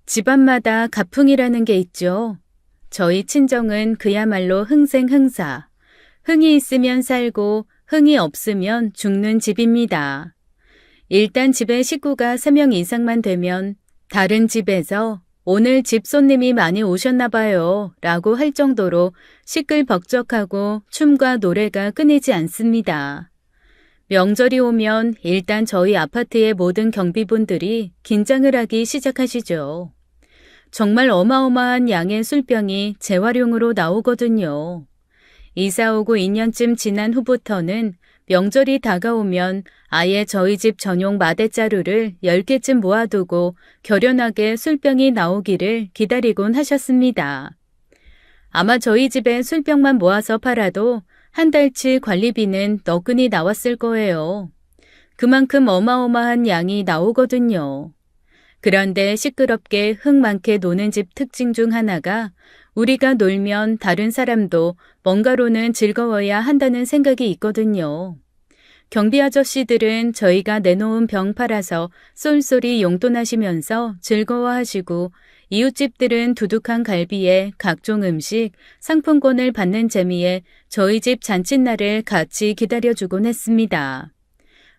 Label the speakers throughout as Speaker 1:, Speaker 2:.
Speaker 1: 집안마다 가풍이라는 게 있죠. 저희 친정은 그야말로 흥생흥사. 흥이 있으면 살고 흥이 없으면 죽는 집입니다. 일단 집에 식구가 3명 이상만 되면 다른 집에서 오늘 집 손님이 많이 오셨나 봐요 라고 할 정도로 시끌벅적하고 춤과 노래가 끊이지 않습니다. 명절이 오면 일단 저희 아파트의 모든 경비분들이 긴장을 하기 시작하시죠. 정말 어마어마한 양의 술병이 재활용으로 나오거든요. 이사 오고 2년쯤 지난 후부터는 명절이 다가오면 아예 저희 집 전용 마대자루를 10개쯤 모아두고 결연하게 술병이 나오기를 기다리곤 하셨습니다. 아마 저희 집에 술병만 모아서 팔아도 한 달치 관리비는 너끈히 나왔을 거예요. 그만큼 어마어마한 양이 나오거든요. 그런데 시끄럽게 흥 많게 노는 집 특징 중 하나가 우리가 놀면 다른 사람도 뭔가로는 즐거워야 한다는 생각이 있거든요. 경비 아저씨들은 저희가 내놓은 병 팔아서 쏠쏠이 용돈하시면서 즐거워하시고 이웃집들은 두둑한 갈비에 각종 음식, 상품권을 받는 재미에 저희 집 잔칫날을 같이 기다려주곤 했습니다.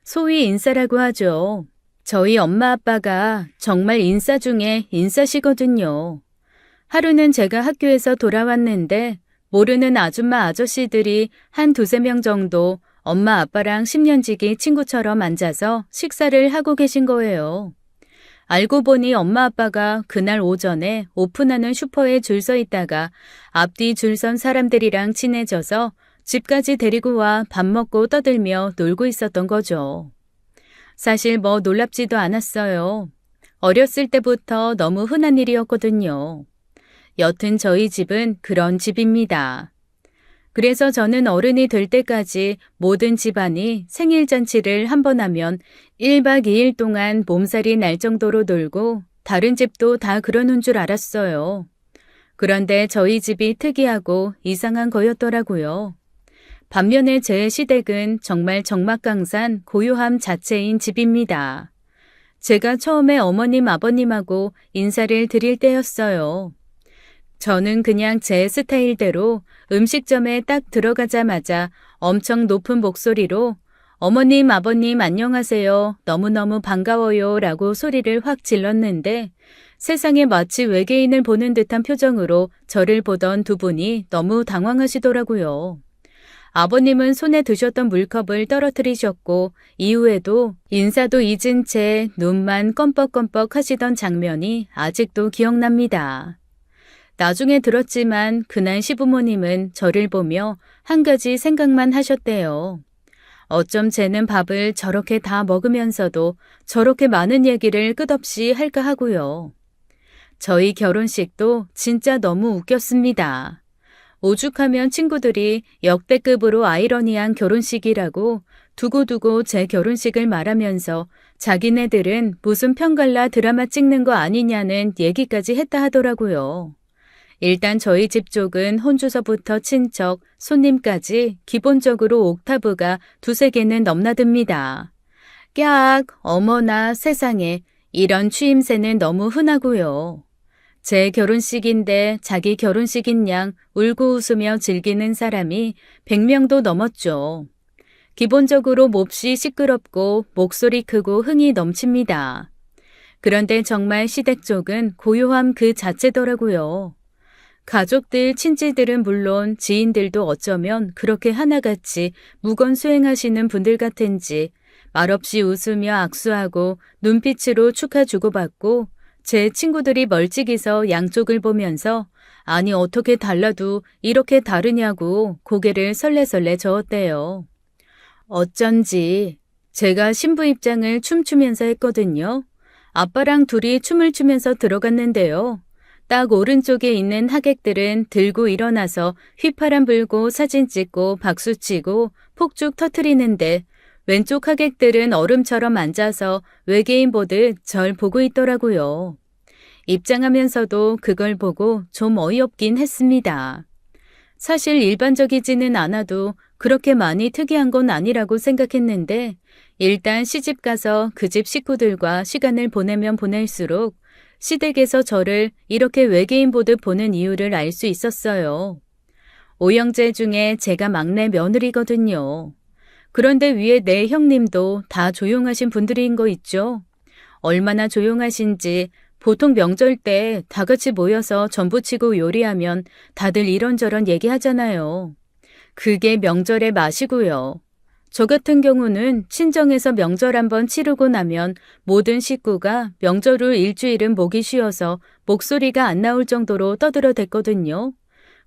Speaker 1: 소위 인싸라고 하죠. 저희 엄마 아빠가 정말 인싸 중에 인싸시거든요. 하루는 제가 학교에서 돌아왔는데 모르는 아줌마 아저씨들이 한 2~3명 정도 엄마 아빠랑 10년지기 친구처럼 앉아서 식사를 하고 계신 거예요. 알고 보니 엄마 아빠가 그날 오전에 오픈하는 슈퍼에 줄 서 있다가 앞뒤 줄 선 사람들이랑 친해져서 집까지 데리고 와 밥 먹고 떠들며 놀고 있었던 거죠. 사실 뭐 놀랍지도 않았어요. 어렸을 때부터 너무 흔한 일이었거든요. 여튼 저희 집은 그런 집입니다. 그래서 저는 어른이 될 때까지 모든 집안이 생일잔치를 한 번 하면 1박 2일 동안 몸살이 날 정도로 놀고 다른 집도 다 그러는 줄 알았어요. 그런데 저희 집이 특이하고 이상한 거였더라고요. 반면에 제 시댁은 정말 적막강산 고요함 자체인 집입니다. 제가 처음에 어머님 아버님하고 인사를 드릴 때였어요. 저는 그냥 제 스타일대로 음식점에 딱 들어가자마자 엄청 높은 목소리로 어머님 아버님 안녕하세요. 너무너무 반가워요 라고 소리를 확 질렀는데 세상에 마치 외계인을 보는 듯한 표정으로 저를 보던 두 분이 너무 당황하시더라고요. 아버님은 손에 드셨던 물컵을 떨어뜨리셨고 이후에도 인사도 잊은 채 눈만 껌뻑껌뻑 하시던 장면이 아직도 기억납니다. 나중에 들었지만 그날 시부모님은 저를 보며 한 가지 생각만 하셨대요. 어쩜 쟤는 밥을 저렇게 다 먹으면서도 저렇게 많은 얘기를 끝없이 할까 하고요. 저희 결혼식도 진짜 너무 웃겼습니다. 오죽하면 친구들이 역대급으로 아이러니한 결혼식이라고 두고두고 제 결혼식을 말하면서 자기네들은 무슨 편갈라 드라마 찍는 거 아니냐는 얘기까지 했다 하더라고요. 일단 저희 집 쪽은 혼주서부터 친척, 손님까지 기본적으로 옥타브가 2~3개는 넘나듭니다. 깍, 어머나 세상에 이런 취임새는 너무 흔하고요. 제 결혼식인데 자기 결혼식인 양 울고 웃으며 즐기는 사람이 100명도 넘었죠. 기본적으로 몹시 시끄럽고 목소리 크고 흥이 넘칩니다. 그런데 정말 시댁 쪽은 고요함 그 자체더라고요. 가족들, 친지들은 물론 지인들도 어쩌면 그렇게 하나같이 무건수행하시는 분들 같은지 말없이 웃으며 악수하고 눈빛으로 축하 주고받고 제 친구들이 멀찍이서 양쪽을 보면서 아니 어떻게 달라도 이렇게 다르냐고 고개를 설레설레 저었대요. 어쩐지 제가 신부 입장을 춤추면서 했거든요. 아빠랑 둘이 춤을 추면서 들어갔는데요. 딱 오른쪽에 있는 하객들은 들고 일어나서 휘파람 불고 사진 찍고 박수치고 폭죽 터트리는데 왼쪽 하객들은 얼음처럼 앉아서 외계인 보듯 절 보고 있더라고요. 입장하면서도 그걸 보고 좀 어이없긴 했습니다. 사실 일반적이지는 않아도 그렇게 많이 특이한 건 아니라고 생각했는데 일단 시집가서 그 집 식구들과 시간을 보내면 보낼수록 시댁에서 저를 이렇게 외계인 보듯 보는 이유를 알 수 있었어요. 오형제 중에 제가 막내 며느리거든요. 그런데 위에 네 형님도 다 조용하신 분들인 거 있죠? 얼마나 조용하신지 보통 명절 때 다 같이 모여서 전부치고 요리하면 다들 이런저런 얘기하잖아요. 그게 명절의 맛이고요. 저 같은 경우는 친정에서 명절 한번 치르고 나면 모든 식구가 명절 후 일주일은 목이 쉬어서 목소리가 안 나올 정도로 떠들어댔거든요.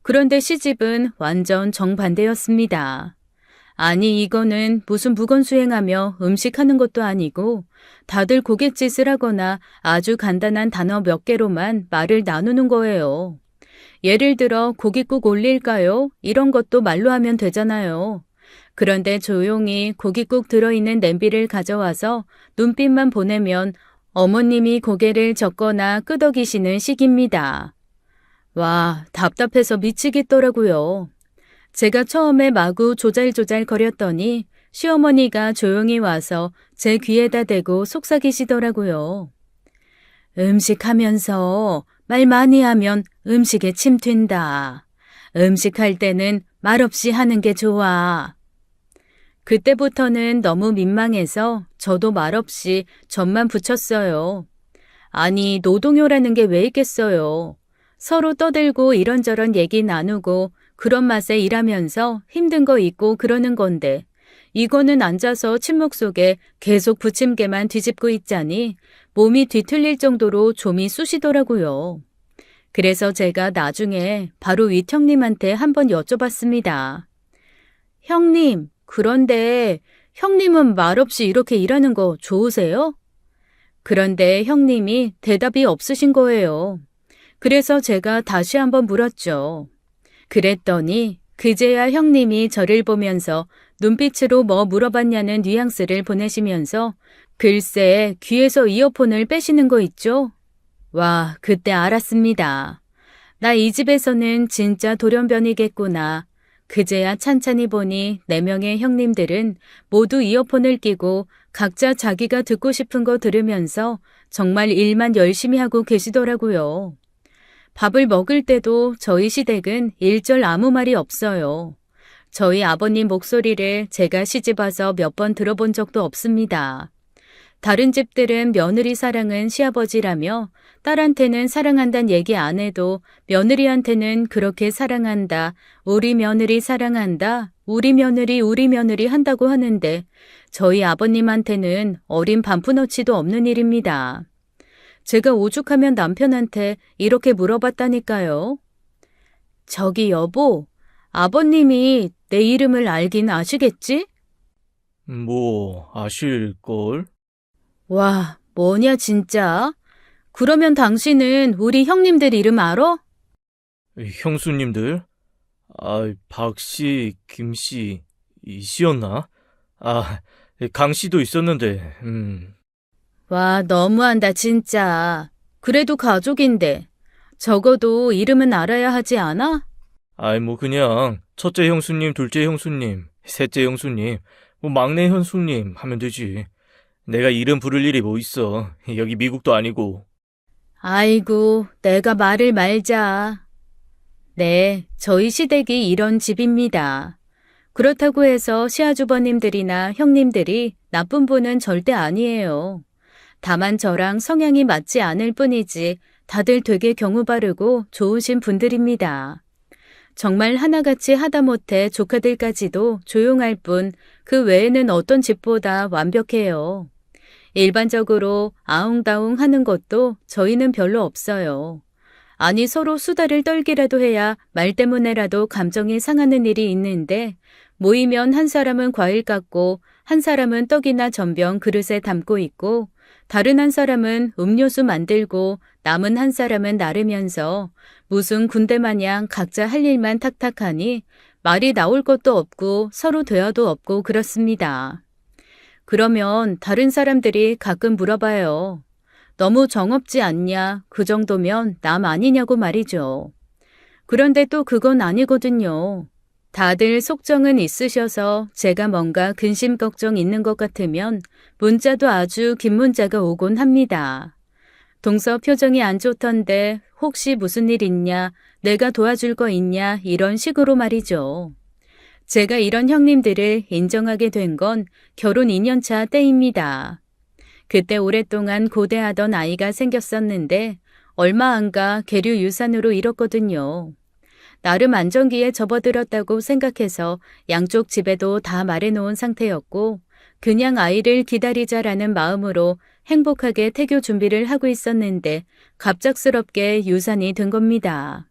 Speaker 1: 그런데 시집은 완전 정반대였습니다. 아니, 이거는 무슨 무건수행하며 음식하는 것도 아니고 다들 고갯짓을 하거나 아주 간단한 단어 몇 개로만 말을 나누는 거예요. 예를 들어 고깃국 올릴까요? 이런 것도 말로 하면 되잖아요. 그런데 조용히 고깃국 들어있는 냄비를 가져와서 눈빛만 보내면 어머님이 고개를 젓거나 끄덕이시는 식입니다. 와, 답답해서 미치겠더라고요. 제가 처음에 마구 조잘조잘 거렸더니 시어머니가 조용히 와서 제 귀에다 대고 속삭이시더라고요. 음식하면서 말 많이 하면 음식에 침 튄다. 음식할 때는 말없이 하는 게 좋아. 그때부터는 너무 민망해서 저도 말없이 점만 붙였어요. 아니, 노동요라는 게 왜 있겠어요. 서로 떠들고 이런저런 얘기 나누고 그런 맛에 일하면서 힘든 거 있고 그러는 건데 이거는 앉아서 침묵 속에 계속 부침개만 뒤집고 있자니 몸이 뒤틀릴 정도로 좀이 쑤시더라고요. 그래서 제가 나중에 바로 윗 형님한테 한번 여쭤봤습니다. 형님, 그런데 형님은 말없이 이렇게 일하는 거 좋으세요? 그런데 형님이 대답이 없으신 거예요. 그래서 제가 다시 한번 물었죠. 그랬더니 그제야 형님이 저를 보면서 눈빛으로 뭐 물어봤냐는 뉘앙스를 보내시면서 글쎄 귀에서 이어폰을 빼시는 거 있죠? 와, 그때 알았습니다. 나 이 집에서는 진짜 돌연변이겠구나. 그제야 찬찬히 보니 4명의 형님들은 모두 이어폰을 끼고 각자 자기가 듣고 싶은 거 들으면서 정말 일만 열심히 하고 계시더라고요. 밥을 먹을 때도 저희 시댁은 일절 아무 말이 없어요. 저희 아버님 목소리를 제가 시집와서 몇 번 들어본 적도 없습니다. 다른 집들은 며느리 사랑은 시아버지라며 딸한테는 사랑한다는 얘기 안 해도 며느리한테는 그렇게 사랑한다, 우리 며느리 사랑한다, 우리 며느리 한다고 하는데 저희 아버님한테는 어린 반푼어치도 없는 일입니다. 제가 오죽하면 남편한테 이렇게 물어봤다니까요. 저기 여보, 아버님이 내 이름을 알긴 아시겠지?
Speaker 2: 뭐, 아실걸?
Speaker 1: 와, 뭐냐 진짜? 그러면 당신은 우리 형님들 이름 알아?
Speaker 2: 형수님들? 박씨, 김씨, 이씨였나? 강씨도 있었는데,
Speaker 1: 와, 너무한다 진짜. 그래도 가족인데 적어도 이름은 알아야 하지 않아?
Speaker 2: 뭐 그냥 첫째 형수님, 둘째 형수님, 셋째 형수님, 뭐 막내 형수님 하면 되지. 내가 이름 부를 일이 뭐 있어. 여기 미국도 아니고.
Speaker 1: 아이고, 내가 말을 말자. 네, 저희 시댁이 이런 집입니다. 그렇다고 해서 시아주버님들이나 형님들이 나쁜 분은 절대 아니에요. 다만 저랑 성향이 맞지 않을 뿐이지 다들 되게 경우 바르고 좋으신 분들입니다. 정말 하나같이 하다못해 조카들까지도 조용할 뿐 그 외에는 어떤 집보다 완벽해요. 일반적으로 아웅다웅 하는 것도 저희는 별로 없어요. 아니 서로 수다를 떨기라도 해야 말 때문에라도 감정이 상하는 일이 있는데 모이면 한 사람은 과일 깎고 한 사람은 떡이나 전병 그릇에 담고 있고 다른 한 사람은 음료수 만들고 남은 한 사람은 나르면서 무슨 군대 마냥 각자 할 일만 탁탁하니 말이 나올 것도 없고 서로 대화도 없고 그렇습니다. 그러면 다른 사람들이 가끔 물어봐요. 너무 정없지 않냐? 그 정도면 남 아니냐고 말이죠. 그런데 또 그건 아니거든요. 다들 속정은 있으셔서 제가 뭔가 근심 걱정 있는 것 같으면 문자도 아주 긴 문자가 오곤 합니다. 동서 표정이 안 좋던데 혹시 무슨 일 있냐, 내가 도와줄 거 있냐 이런 식으로 말이죠. 제가 이런 형님들을 인정하게 된 건 결혼 2년차 때입니다. 그때 오랫동안 고대하던 아이가 생겼었는데 얼마 안 가 계류 유산으로 잃었거든요. 나름 안정기에 접어들었다고 생각해서 양쪽 집에도 다 말해놓은 상태였고 그냥 아이를 기다리자라는 마음으로 행복하게 태교 준비를 하고 있었는데 갑작스럽게 유산이 든 겁니다.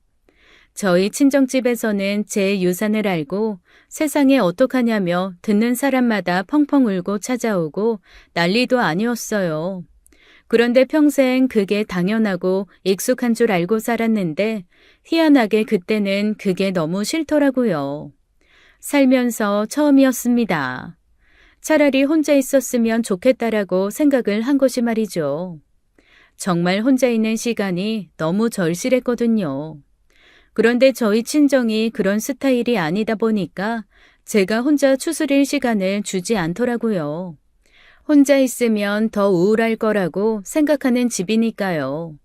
Speaker 1: 저희 친정집에서는 제 유산을 알고 세상에 어떡하냐며 듣는 사람마다 펑펑 울고 찾아오고 난리도 아니었어요. 그런데 평생 그게 당연하고 익숙한 줄 알고 살았는데 희한하게 그때는 그게 너무 싫더라고요. 살면서 처음이었습니다. 차라리 혼자 있었으면 좋겠다라고 생각을 한 것이 말이죠. 정말 혼자 있는 시간이 너무 절실했거든요. 그런데 저희 친정이 그런 스타일이 아니다 보니까 제가 혼자 추스릴 시간을 주지 않더라고요. 혼자 있으면 더 우울할 거라고 생각하는 집이니까요.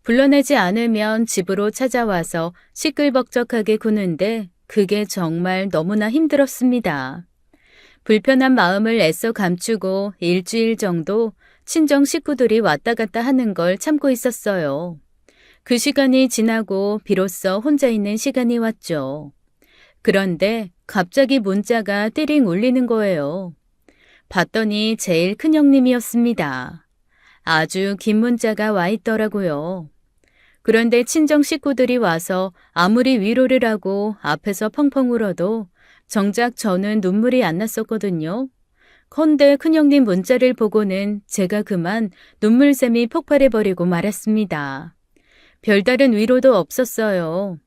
Speaker 1: 불러내지 않으면 집으로 찾아와서 시끌벅적하게 구는데 그게 정말 너무나 힘들었습니다. 불편한 마음을 애써 감추고 일주일 정도 친정 식구들이 왔다 갔다 하는 걸 참고 있었어요. 그 시간이 지나고 비로소 혼자 있는 시간이 왔죠. 그런데 갑자기 문자가 띠링 울리는 거예요. 봤더니 제일 큰 형님이었습니다. 아주 긴 문자가 와 있더라고요. 그런데 친정 식구들이 와서 아무리 위로를 하고 앞에서 펑펑 울어도 정작 저는 눈물이 안 났었거든요. 헌데 큰형님 문자를 보고는 제가 그만 눈물샘이 폭발해버리고 말았습니다. 별다른 위로도 없었어요.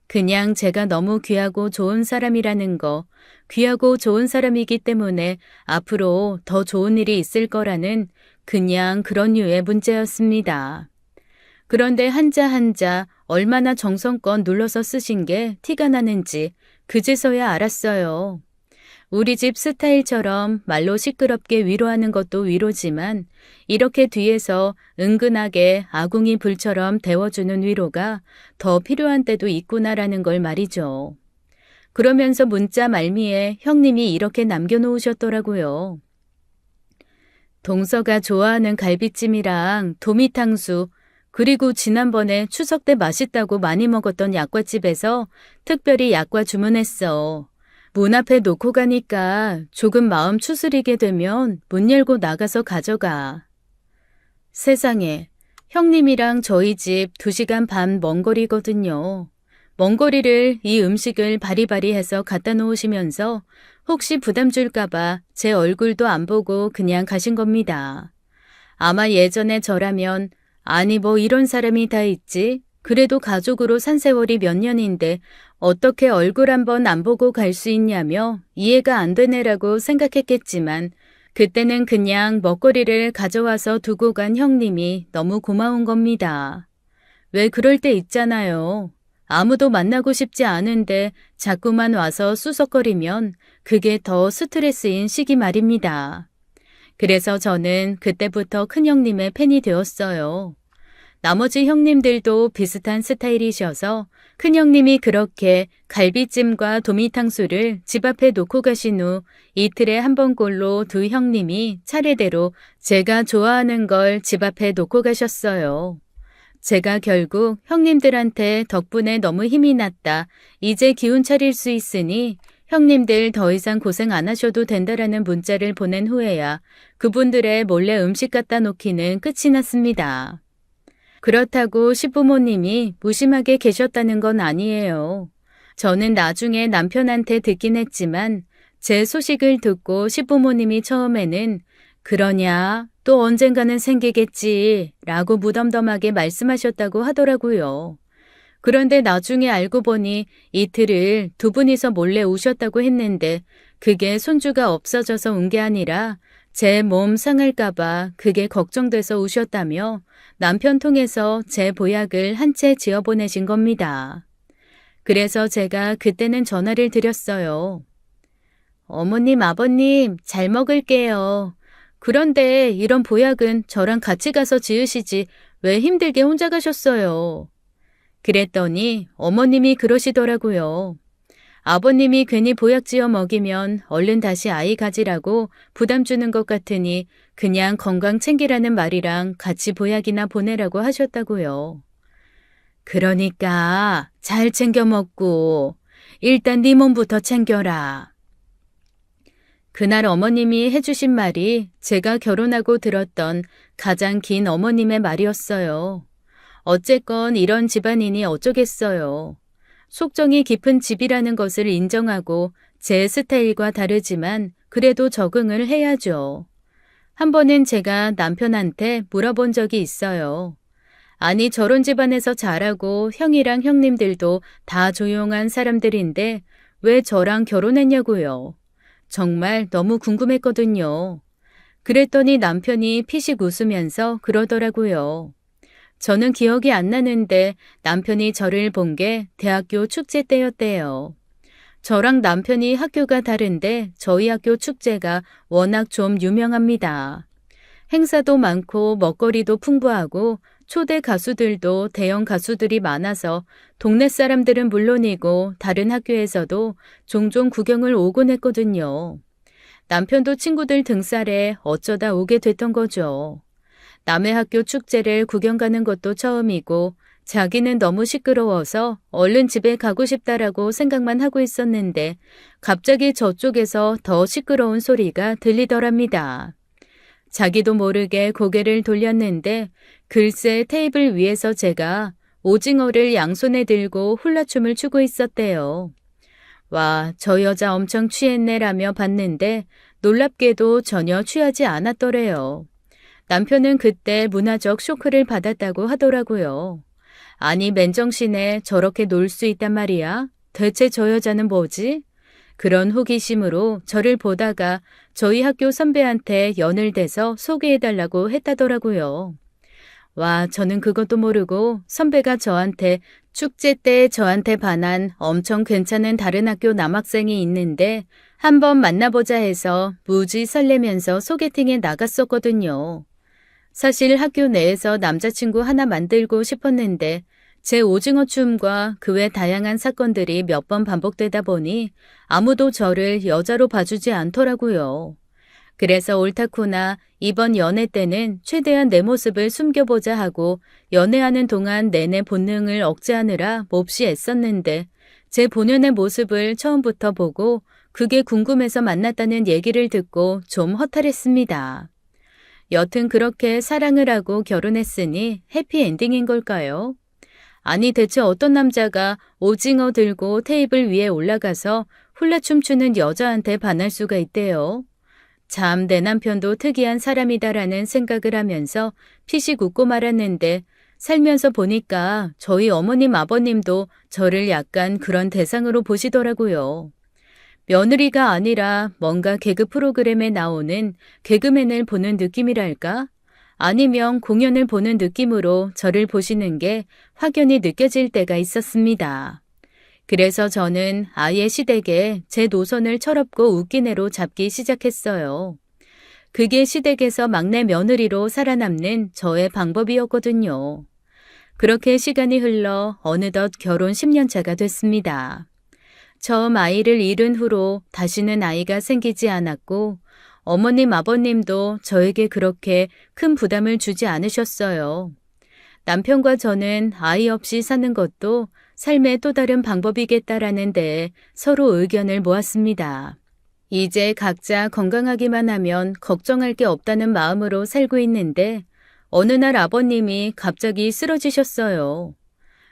Speaker 1: 그냥 제가 너무 귀하고 좋은 사람이라는 거, 귀하고 좋은 사람이기 때문에 앞으로 더 좋은 일이 있을 거라는 그냥 그런 류의 문제였습니다. 그런데 한자 한자 얼마나 정성껏 눌러서 쓰신 게 티가 나는지 그제서야 알았어요. 우리 집 스타일처럼 말로 시끄럽게 위로하는 것도 위로지만 이렇게 뒤에서 은근하게 아궁이 불처럼 데워주는 위로가 더 필요한 때도 있구나라는 걸 말이죠. 그러면서 문자 말미에 형님이 이렇게 남겨놓으셨더라고요. 동서가 좋아하는 갈비찜이랑 도미탕수 그리고 지난번에 추석 때 맛있다고 많이 먹었던 약과집에서 특별히 약과 주문했어. 문 앞에 놓고 가니까 조금 마음 추스리게 되면 문 열고 나가서 가져가. 세상에, 형님이랑 저희 집 2시간 반 먼 거리거든요. 먼 거리를 이 음식을 바리바리 해서 갖다 놓으시면서 혹시 부담 줄까봐 제 얼굴도 안 보고 그냥 가신 겁니다. 아마 예전에 저라면 아니 뭐 이런 사람이 다 있지. 그래도 가족으로 산 세월이 몇 년인데 어떻게 얼굴 한번 안 보고 갈 수 있냐며 이해가 안 되네라고 생각했겠지만 그때는 그냥 먹거리를 가져와서 두고 간 형님이 너무 고마운 겁니다. 왜 그럴 때 있잖아요. 아무도 만나고 싶지 않은데 자꾸만 와서 수석거리면 그게 더 스트레스인 시기 말입니다. 그래서 저는 그때부터 큰형님의 팬이 되었어요. 나머지 형님들도 비슷한 스타일이셔서 큰형님이 그렇게 갈비찜과 도미탕수를 집 앞에 놓고 가신 후 이틀에 한 번꼴로 두 형님이 차례대로 제가 좋아하는 걸 집 앞에 놓고 가셨어요. 제가 결국 형님들한테 덕분에 너무 힘이 났다. 이제 기운 차릴 수 있으니 형님들 더 이상 고생 안 하셔도 된다라는 문자를 보낸 후에야 그분들의 몰래 음식 갖다 놓기는 끝이 났습니다. 그렇다고 시부모님이 무심하게 계셨다는 건 아니에요. 저는 나중에 남편한테 듣긴 했지만 제 소식을 듣고 시부모님이 처음에는 그러냐 또 언젠가는 생기겠지 라고 무덤덤하게 말씀하셨다고 하더라고요. 그런데 나중에 알고 보니 이틀을 두 분이서 몰래 우셨다고 했는데 그게 손주가 없어져서 운 게 아니라 제 몸 상할까봐 그게 걱정돼서 우셨다며 남편 통해서 제 보약을 한 채 지어보내신 겁니다. 그래서 제가 그때는 전화를 드렸어요. 어머님, 아버님, 잘 먹을게요. 그런데 이런 보약은 저랑 같이 가서 지으시지 왜 힘들게 혼자 가셨어요? 그랬더니 어머님이 그러시더라고요. 아버님이 괜히 보약 지어 먹이면 얼른 다시 아이 가지라고 부담 주는 것 같으니 그냥 건강 챙기라는 말이랑 같이 보약이나 보내라고 하셨다고요. 그러니까 잘 챙겨 먹고 일단 네 몸부터 챙겨라. 그날 어머님이 해주신 말이 제가 결혼하고 들었던 가장 긴 어머님의 말이었어요. 어쨌건 이런 집안이니 어쩌겠어요. 속정이 깊은 집이라는 것을 인정하고 제 스타일과 다르지만 그래도 적응을 해야죠. 한 번은 제가 남편한테 물어본 적이 있어요. 아니, 저런 집안에서 자라고 형이랑 형님들도 다 조용한 사람들인데 왜 저랑 결혼했냐고요. 정말 너무 궁금했거든요. 그랬더니 남편이 피식 웃으면서 그러더라고요. 저는 기억이 안 나는데 남편이 저를 본 게 대학교 축제 때였대요. 저랑 남편이 학교가 다른데 저희 학교 축제가 워낙 좀 유명합니다. 행사도 많고 먹거리도 풍부하고 초대 가수들도 대형 가수들이 많아서 동네 사람들은 물론이고 다른 학교에서도 종종 구경을 오곤 했거든요. 남편도 친구들 등살에 어쩌다 오게 됐던 거죠. 남의 학교 축제를 구경 가는 것도 처음이고 자기는 너무 시끄러워서 얼른 집에 가고 싶다라고 생각만 하고 있었는데 갑자기 저쪽에서 더 시끄러운 소리가 들리더랍니다. 자기도 모르게 고개를 돌렸는데 글쎄 테이블 위에서 제가 오징어를 양손에 들고 훌라춤을 추고 있었대요. 와, 저 여자 엄청 취했네라며 봤는데 놀랍게도 전혀 취하지 않았더래요. 남편은 그때 문화적 쇼크를 받았다고 하더라고요. 아니, 맨정신에 저렇게 놀 수 있단 말이야? 대체 저 여자는 뭐지? 그런 호기심으로 저를 보다가 저희 학교 선배한테 연을 대서 소개해달라고 했다더라고요. 와, 저는 그것도 모르고 선배가 저한테 축제 때 저한테 반한 엄청 괜찮은 다른 학교 남학생이 있는데 한번 만나보자 해서 무지 설레면서 소개팅에 나갔었거든요. 사실 학교 내에서 남자친구 하나 만들고 싶었는데 제 오징어 춤과 그 외 다양한 사건들이 몇 번 반복되다 보니 아무도 저를 여자로 봐주지 않더라고요. 그래서 옳다구나 이번 연애 때는 최대한 내 모습을 숨겨보자 하고 연애하는 동안 내내 본능을 억제하느라 몹시 애썼는데 제 본연의 모습을 처음부터 보고 그게 궁금해서 만났다는 얘기를 듣고 좀 허탈했습니다. 여튼 그렇게 사랑을 하고 결혼했으니 해피엔딩인 걸까요? 아니 대체 어떤 남자가 오징어 들고 테이블 위에 올라가서 훌라춤 추는 여자한테 반할 수가 있대요. 참 내 남편도 특이한 사람이다라는 생각을 하면서 피식 웃고 말았는데 살면서 보니까 저희 어머님 아버님도 저를 약간 그런 대상으로 보시더라고요. 며느리가 아니라 뭔가 개그 프로그램에 나오는 개그맨을 보는 느낌이랄까? 아니면 공연을 보는 느낌으로 저를 보시는 게 확연히 느껴질 때가 있었습니다. 그래서 저는 아예 시댁에 제 노선을 철없고 웃기네로 잡기 시작했어요. 그게 시댁에서 막내 며느리로 살아남는 저의 방법이었거든요. 그렇게 시간이 흘러 어느덧 결혼 10년 차가 됐습니다. 처음 아이를 잃은 후로 다시는 아이가 생기지 않았고 어머님 아버님도 저에게 그렇게 큰 부담을 주지 않으셨어요. 남편과 저는 아이 없이 사는 것도 삶의 또 다른 방법이겠다라는 데 서로 의견을 모았습니다. 이제 각자 건강하기만 하면 걱정할 게 없다는 마음으로 살고 있는데 어느 날 아버님이 갑자기 쓰러지셨어요.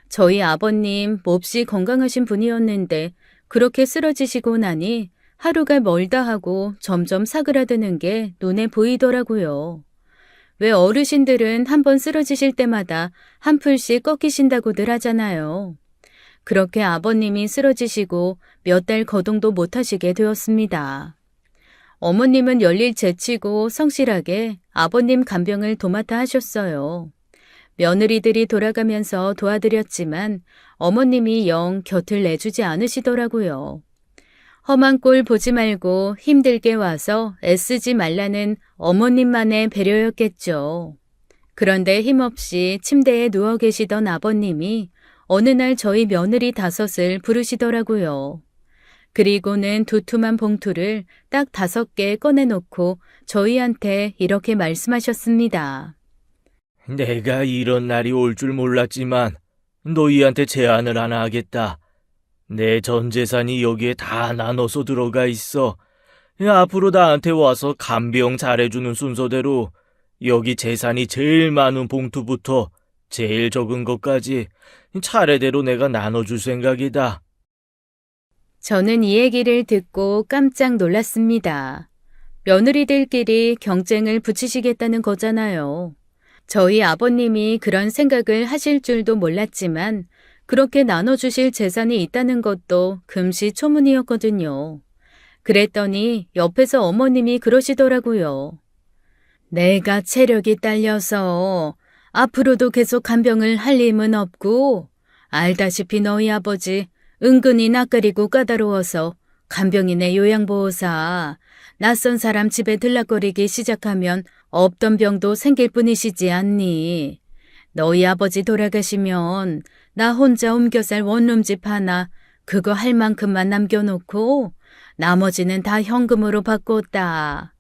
Speaker 1: 저희 아버님 몹시 건강하신 분이었는데 그렇게 쓰러지시고 나니 하루가 멀다 하고 점점 사그라드는 게 눈에 보이더라고요. 왜 어르신들은 한번 쓰러지실 때마다 한 풀씩 꺾이신다고들 하잖아요. 그렇게 아버님이 쓰러지시고 몇 달 거동도 못하시게 되었습니다. 어머님은 열일 제치고 성실하게 아버님 간병을 도맡아 하셨어요. 며느리들이 돌아가면서 도와드렸지만 어머님이 영 곁을 내주지 않으시더라고요. 험한 꼴 보지 말고 힘들게 와서 애쓰지 말라는 어머님만의 배려였겠죠. 그런데 힘없이 침대에 누워 계시던 아버님이 어느 날 저희 며느리 5을 부르시더라고요. 그리고는 두툼한 봉투를 딱 5개 꺼내놓고 저희한테 이렇게 말씀하셨습니다.
Speaker 2: 내가 이런 날이 올 줄 몰랐지만 너희한테 제안을 하나 하겠다. 내 전 재산이 여기에 다 나눠서 들어가 있어. 앞으로 나한테 와서 간병 잘해주는 순서대로 여기 재산이 제일 많은 봉투부터 제일 적은 것까지 차례대로 내가 나눠줄 생각이다.
Speaker 1: 저는 이 얘기를 듣고 깜짝 놀랐습니다. 며느리들끼리 경쟁을 붙이시겠다는 거잖아요. 저희 아버님이 그런 생각을 하실 줄도 몰랐지만 그렇게 나눠주실 재산이 있다는 것도 금시초문이었거든요. 그랬더니 옆에서 어머님이 그러시더라고요. 내가 체력이 딸려서 앞으로도 계속 간병을 할 힘은 없고 알다시피 너희 아버지 은근히 낯가리고 까다로워서 간병인의 요양보호사 낯선 사람 집에 들락거리기 시작하면 없던 병도 생길 뿐이시지 않니? 너희 아버지 돌아가시면 나 혼자 옮겨살 원룸집 하나 그거 할 만큼만 남겨놓고 나머지는 다 현금으로 바꿨다.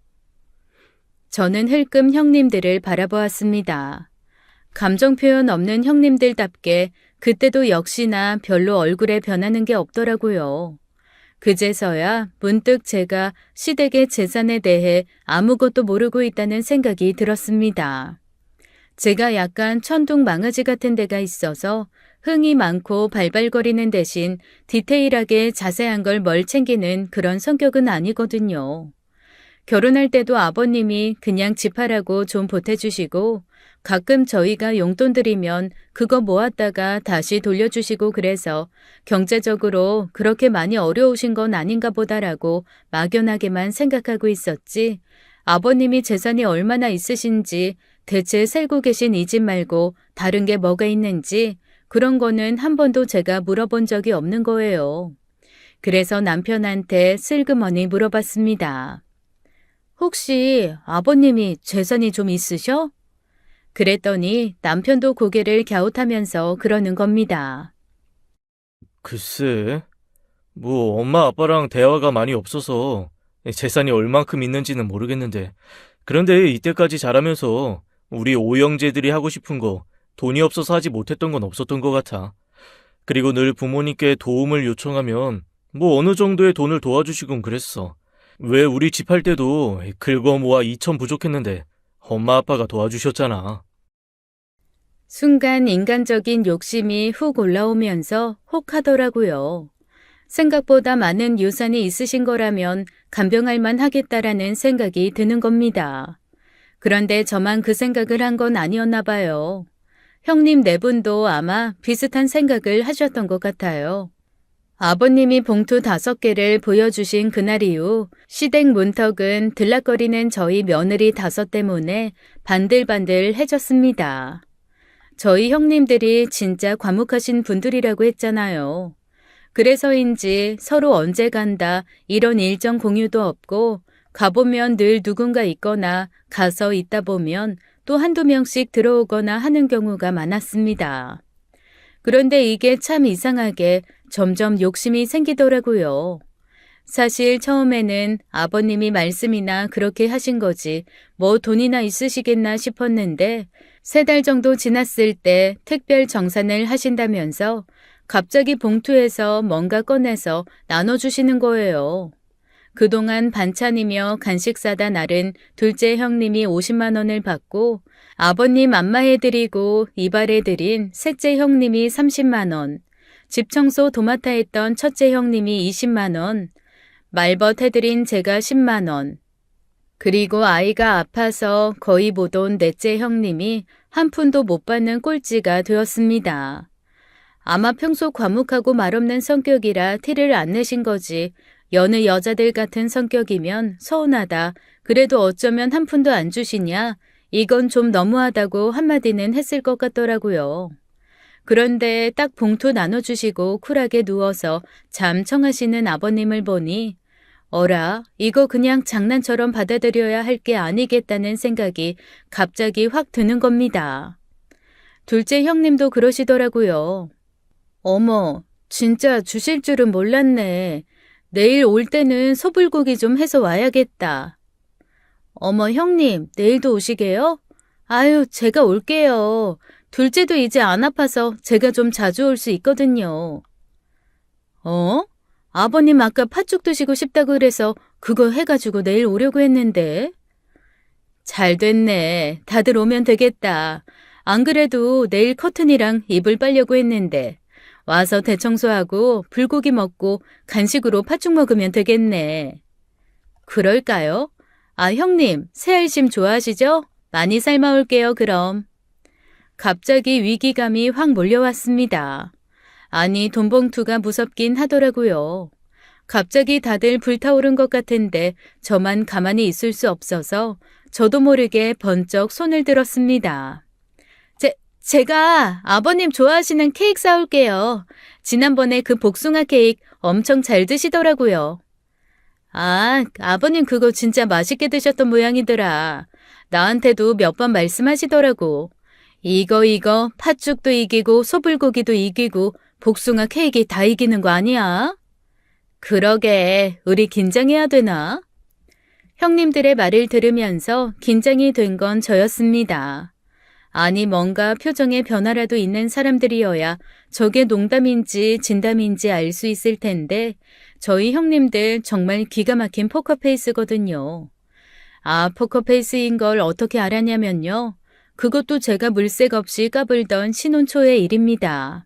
Speaker 1: 저는 흘끔 형님들을 바라보았습니다. 감정 표현 없는 형님들답게 그때도 역시나 별로 얼굴에 변하는 게 없더라고요. 그제서야 문득 제가 시댁의 재산에 대해 아무것도 모르고 있다는 생각이 들었습니다. 제가 약간 천둥망아지 같은 데가 있어서 흥이 많고 발발거리는 대신 디테일하게 자세한 걸 뭘 챙기는 그런 성격은 아니거든요. 결혼할 때도 아버님이 그냥 집하라고 좀 보태주시고 가끔 저희가 용돈 드리면 그거 모았다가 다시 돌려주시고 그래서 경제적으로 그렇게 많이 어려우신 건 아닌가 보다라고 막연하게만 생각하고 있었지 아버님이 재산이 얼마나 있으신지 대체 살고 계신 이 집 말고 다른 게 뭐가 있는지 그런 거는 한 번도 제가 물어본 적이 없는 거예요. 그래서 남편한테 슬그머니 물어봤습니다. 혹시 아버님이 재산이 좀 있으셔? 그랬더니 남편도 고개를 갸웃하면서 그러는 겁니다.
Speaker 2: 글쎄, 엄마 아빠랑 대화가 많이 없어서 재산이 얼만큼 있는지는 모르겠는데. 그런데 이때까지 자라면서 우리 오형제들이 하고 싶은 거 돈이 없어서 하지 못했던 건 없었던 것 같아. 그리고 늘 부모님께 도움을 요청하면 어느 정도의 돈을 도와주시곤 그랬어. 왜 우리 집 할 때도 긁어 모아 2천 부족했는데 엄마 아빠가 도와주셨잖아.
Speaker 1: 순간 인간적인 욕심이 훅 올라오면서 혹하더라고요. 생각보다 많은 유산이 있으신 거라면 간병할 만 하겠다라는 생각이 드는 겁니다. 그런데 저만 그 생각을 한 건 아니었나 봐요. 형님 4분도 아마 비슷한 생각을 하셨던 것 같아요. 아버님이 봉투 5개를 보여주신 그날 이후 시댁 문턱은 들락거리는 저희 며느리 5 때문에 반들반들해졌습니다. 저희 형님들이 진짜 과묵하신 분들이라고 했잖아요. 그래서인지 서로 언제 간다 이런 일정 공유도 없고 가보면 늘 누군가 있거나 가서 있다 보면 또 한두 명씩 들어오거나 하는 경우가 많았습니다. 그런데 이게 참 이상하게 점점 욕심이 생기더라고요. 사실 처음에는 아버님이 말씀이나 그렇게 하신 거지 뭐 돈이나 있으시겠나 싶었는데 3달 정도 지났을 때 특별 정산을 하신다면서 갑자기 봉투에서 뭔가 꺼내서 나눠주시는 거예요. 그동안 반찬이며 간식 사다 나른 둘째 형님이 50만 원을 받고 아버님 안마해드리고 이발해드린 셋째 형님이 30만 원, 집 청소 도맡아 했던 첫째 형님이 20만 원, 말벗 해드린 제가 10만 원, 그리고 아이가 아파서 거의 못 온 넷째 형님이 한 푼도 못 받는 꼴찌가 되었습니다. 아마 평소 과묵하고 말없는 성격이라 티를 안 내신 거지 여느 여자들 같은 성격이면 서운하다. 그래도 어쩌면 한 푼도 안 주시냐? 이건 좀 너무하다고 한마디는 했을 것 같더라고요. 그런데 딱 봉투 나눠주시고 쿨하게 누워서 잠 청하시는 아버님을 보니 어라, 이거 그냥 장난처럼 받아들여야 할 게 아니겠다는 생각이 갑자기 확 드는 겁니다. 둘째 형님도 그러시더라고요. 어머, 진짜 주실 줄은 몰랐네. 내일 올 때는 소불고기 좀 해서 와야겠다. 어머, 형님, 내일도 오시게요? 아유, 제가 올게요. 둘째도 이제 안 아파서 제가 좀 자주 올 수 있거든요. 어? 아버님 아까 팥죽 드시고 싶다고 그래서 그거 해가지고 내일 오려고 했는데. 잘 됐네. 다들 오면 되겠다. 안 그래도 내일 커튼이랑 이불 빨려고 했는데. 와서 대청소하고 불고기 먹고 간식으로 팥죽 먹으면 되겠네. 그럴까요? 아, 형님, 새알심 좋아하시죠? 많이 삶아올게요, 그럼. 갑자기 위기감이 확 몰려왔습니다. 아니, 돈봉투가 무섭긴 하더라고요. 갑자기 다들 불타오른 것 같은데 저만 가만히 있을 수 없어서 저도 모르게 번쩍 손을 들었습니다. 제가 아버님 좋아하시는 케이크 사올게요. 지난번에 그 복숭아 케이크 엄청 잘 드시더라고요. 아, 아버님 그거 진짜 맛있게 드셨던 모양이더라. 나한테도 몇 번 말씀하시더라고. 이거 팥죽도 이기고 소불고기도 이기고 복숭아 케이크 다 이기는 거 아니야? 그러게, 우리 긴장해야 되나? 형님들의 말을 들으면서 긴장이 된 건 저였습니다. 아니, 뭔가 표정에 변화라도 있는 사람들이어야 저게 농담인지 진담인지 알 수 있을 텐데 저희 형님들 정말 기가 막힌 포커페이스거든요. 아, 포커페이스인 걸 어떻게 알았냐면요. 그것도 제가 물색 없이 까불던 신혼 초의 일입니다.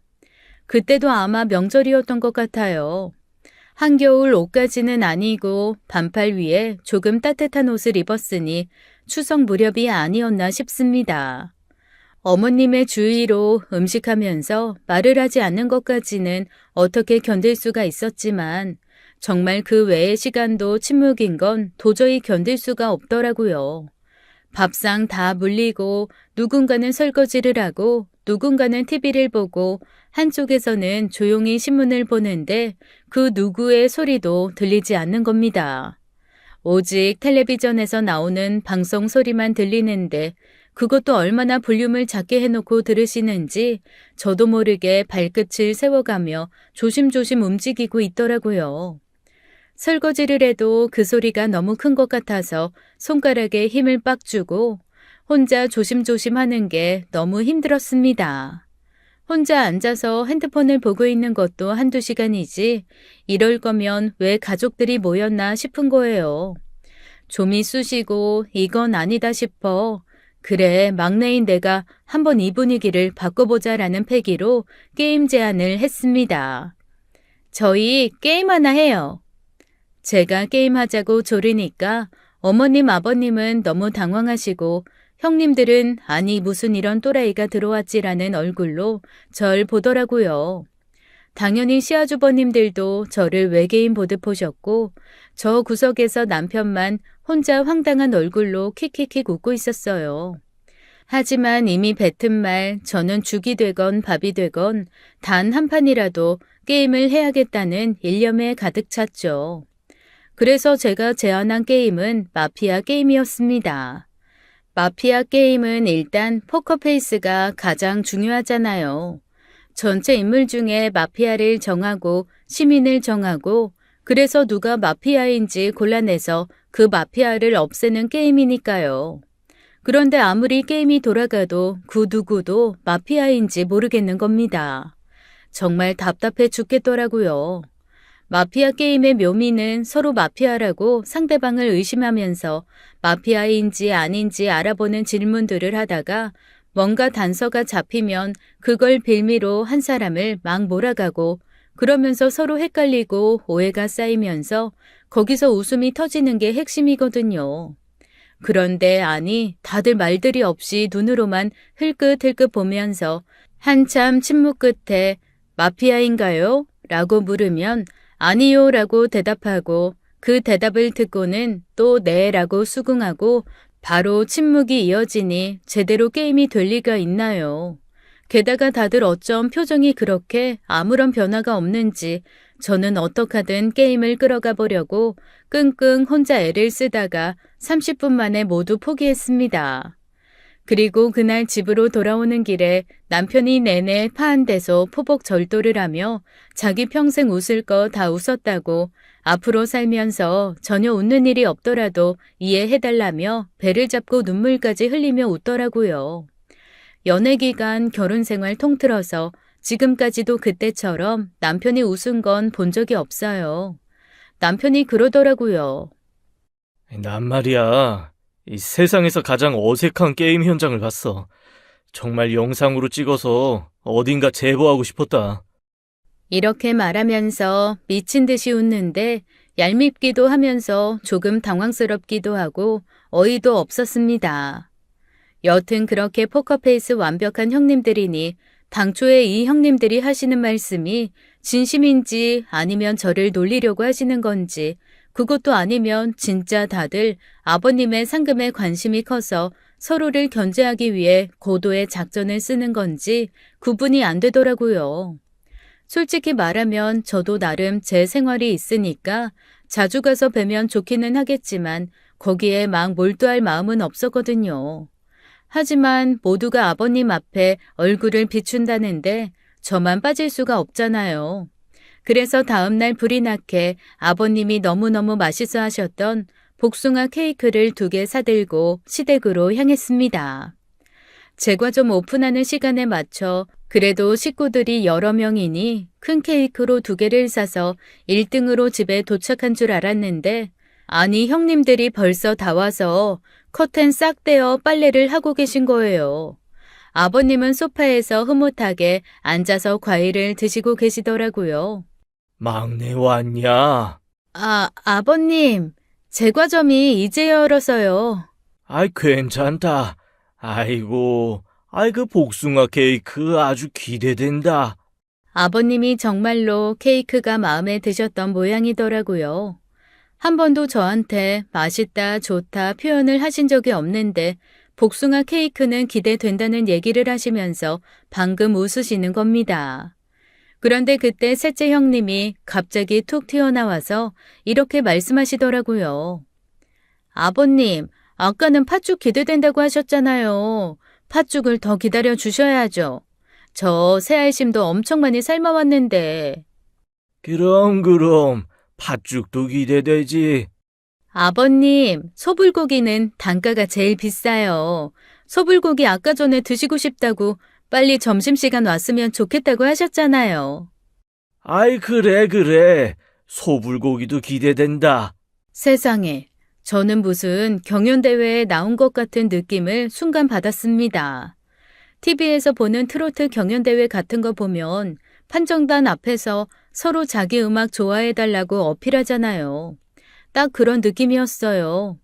Speaker 1: 그때도 아마 명절이었던 것 같아요. 한겨울 옷까지는 아니고 반팔 위에 조금 따뜻한 옷을 입었으니 추석 무렵이 아니었나 싶습니다. 어머님의 주의로 음식하면서 말을 하지 않는 것까지는 어떻게 견딜 수가 있었지만 정말 그 외의 시간도 침묵인 건 도저히 견딜 수가 없더라고요. 밥상 다 물리고 누군가는 설거지를 하고 누군가는 TV를 보고 한쪽에서는 조용히 신문을 보는데 그 누구의 소리도 들리지 않는 겁니다. 오직 텔레비전에서 나오는 방송 소리만 들리는데 그것도 얼마나 볼륨을 작게 해놓고 들으시는지 저도 모르게 발끝을 세워가며 조심조심 움직이고 있더라고요. 설거지를 해도 그 소리가 너무 큰 것 같아서 손가락에 힘을 빡 주고 혼자 조심조심 하는 게 너무 힘들었습니다. 혼자 앉아서 핸드폰을 보고 있는 것도 한두 시간이지 이럴 거면 왜 가족들이 모였나 싶은 거예요. 좀이 쑤시고 이건 아니다 싶어 그래, 막내인 내가 한번 이 분위기를 바꿔보자라는 패기로 게임 제안을 했습니다. 저희 게임 하나 해요. 제가 게임하자고 조르니까 어머님, 아버님은 너무 당황하시고 형님들은 아니 무슨 이런 또라이가 들어왔지라는 얼굴로 절 보더라고요. 당연히 시아주버님들도 저를 외계인 보듯 보셨고 저 구석에서 남편만 혼자 황당한 얼굴로 킥킥킥 웃고 있었어요. 하지만 이미 뱉은 말 저는 죽이 되건 밥이 되건 단 한 판이라도 게임을 해야겠다는 일념에 가득 찼죠. 그래서 제가 제안한 게임은 마피아 게임이었습니다. 마피아 게임은 일단 포커페이스가 가장 중요하잖아요. 전체 인물 중에 마피아를 정하고 시민을 정하고 그래서 누가 마피아인지 골라내서 그 마피아를 없애는 게임이니까요. 그런데 아무리 게임이 돌아가도 그 누구도 마피아인지 모르겠는 겁니다. 정말 답답해 죽겠더라고요. 마피아 게임의 묘미는 서로 마피아라고 상대방을 의심하면서 마피아인지 아닌지 알아보는 질문들을 하다가 뭔가 단서가 잡히면 그걸 빌미로 한 사람을 막 몰아가고 그러면서 서로 헷갈리고 오해가 쌓이면서 거기서 웃음이 터지는 게 핵심이거든요. 그런데 아니 다들 말들이 없이 눈으로만 흘끗흘끗 보면서 한참 침묵 끝에 마피아인가요? 라고 물으면 아니요 라고 대답하고 그 대답을 듣고는 또 네 라고 수긍하고 바로 침묵이 이어지니 제대로 게임이 될 리가 있나요? 게다가 다들 어쩜 표정이 그렇게 아무런 변화가 없는지 저는 어떡하든 게임을 끌어가 보려고 끙끙 혼자 애를 쓰다가 30분 만에 모두 포기했습니다. 그리고 그날 집으로 돌아오는 길에 남편이 내내 파한 데서 포복 절도를 하며 자기 평생 웃을 거 다 웃었다고 앞으로 살면서 전혀 웃는 일이 없더라도 이해해달라며 배를 잡고 눈물까지 흘리며 웃더라고요. 연애 기간 결혼 생활 통틀어서 지금까지도 그때처럼 남편이 웃은 건 본 적이 없어요. 남편이 그러더라고요.
Speaker 2: 난 말이야, 이 세상에서 가장 어색한 게임 현장을 봤어. 정말 영상으로 찍어서 어딘가 제보하고 싶었다.
Speaker 1: 이렇게 말하면서 미친 듯이 웃는데 얄밉기도 하면서 조금 당황스럽기도 하고 어이도 없었습니다. 여튼 그렇게 포커페이스 완벽한 형님들이니 당초에 이 형님들이 하시는 말씀이 진심인지 아니면 저를 놀리려고 하시는 건지 그것도 아니면 진짜 다들 아버님의 상금에 관심이 커서 서로를 견제하기 위해 고도의 작전을 쓰는 건지 구분이 안 되더라고요. 솔직히 말하면 저도 나름 제 생활이 있으니까 자주 가서 뵈면 좋기는 하겠지만 거기에 막 몰두할 마음은 없었거든요. 하지만 모두가 아버님 앞에 얼굴을 비춘다는데 저만 빠질 수가 없잖아요. 그래서 다음날 불이 나게 아버님이 너무너무 맛있어 하셨던 복숭아 케이크를 2개 사들고 시댁으로 향했습니다. 제과점 오픈하는 시간에 맞춰 그래도 식구들이 여러 명이니 큰 케이크로 2개를 사서 1등으로 집에 도착한 줄 알았는데 아니 형님들이 벌써 다 와서 커튼 싹 떼어 빨래를 하고 계신 거예요. 아버님은 소파에서 흐뭇하게 앉아서 과일을 드시고 계시더라고요.
Speaker 2: 막내 왔냐?
Speaker 1: 아버님, 제과점이 이제 열어서요.
Speaker 2: 아이, 괜찮다. 아이고, 그 복숭아 케이크 아주 기대된다.
Speaker 1: 아버님이 정말로 케이크가 마음에 드셨던 모양이더라고요. 한 번도 저한테 맛있다, 좋다 표현을 하신 적이 없는데 복숭아 케이크는 기대된다는 얘기를 하시면서 방금 웃으시는 겁니다. 그런데 그때 셋째 형님이 갑자기 툭 튀어나와서 이렇게 말씀하시더라고요. 아버님, 아까는 팥죽 기대된다고 하셨잖아요. 팥죽을 더 기다려 주셔야죠. 저 새알심도 엄청 많이 삶아왔는데.
Speaker 2: 그럼, 팥죽도 기대되지.
Speaker 1: 아버님, 소불고기는 단가가 제일 비싸요. 소불고기 아까 전에 드시고 싶다고 빨리 점심시간 왔으면 좋겠다고 하셨잖아요.
Speaker 2: 아이, 그래. 소불고기도 기대된다.
Speaker 1: 세상에, 저는 무슨 경연대회에 나온 것 같은 느낌을 순간 받았습니다. TV에서 보는 트로트 경연대회 같은 거 보면 판정단 앞에서 서로 자기 음악 좋아해달라고 어필하잖아요. 딱 그런 느낌이었어요.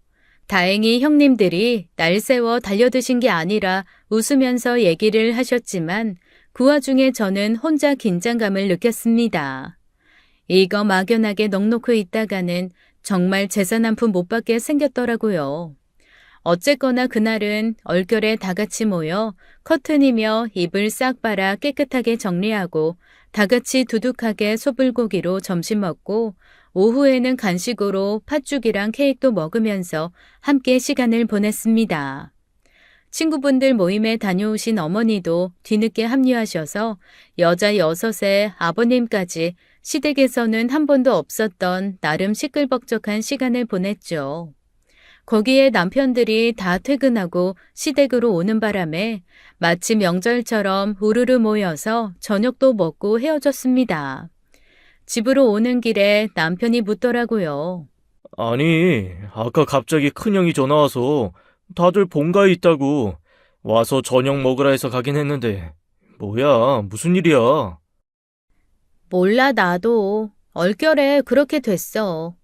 Speaker 1: 다행히 형님들이 날 세워 달려드신 게 아니라 웃으면서 얘기를 하셨지만 그 와중에 저는 혼자 긴장감을 느꼈습니다. 이거 막연하게 넋놓고 있다가는 정말 재산 한 푼 못 받게 생겼더라고요. 어쨌거나 그날은 얼결에 다 같이 모여 커튼이며 이불 싹 빨아 깨끗하게 정리하고 다 같이 두둑하게 소불고기로 점심 먹고 오후에는 간식으로 팥죽이랑 케이크도 먹으면서 함께 시간을 보냈습니다. 친구분들 모임에 다녀오신 어머니도 뒤늦게 합류하셔서 여자 6에 아버님까지 시댁에서는 한 번도 없었던 나름 시끌벅적한 시간을 보냈죠. 거기에 남편들이 다 퇴근하고 시댁으로 오는 바람에 마치 명절처럼 우르르 모여서 저녁도 먹고 헤어졌습니다. 집으로 오는 길에 남편이 묻더라고요.
Speaker 2: 아니, 아까 갑자기 큰형이 전화 와서 다들 본가에 있다고 와서 저녁 먹으라 해서 가긴 했는데 뭐야, 무슨 일이야?
Speaker 1: 몰라 나도 얼결에 그렇게 됐어.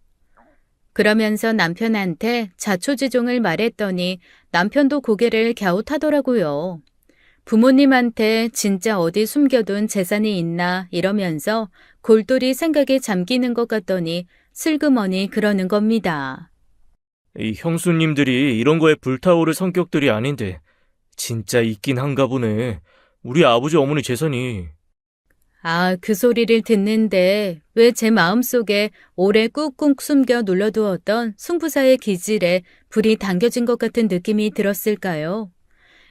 Speaker 1: 그러면서 남편한테 자초지종을 말했더니 남편도 고개를 갸웃하더라고요. 부모님한테 진짜 어디 숨겨둔 재산이 있나 이러면서 골똘히 생각에 잠기는 것 같더니 슬그머니 그러는 겁니다.
Speaker 2: 이 형수님들이 이런 거에 불타오를 성격들이 아닌데 진짜 있긴 한가 보네. 우리 아버지 어머니 재산이.
Speaker 1: 아, 그 소리를 듣는데 왜 제 마음속에 오래 꾹꾹 숨겨 눌러두었던 승부사의 기질에 불이 당겨진 것 같은 느낌이 들었을까요?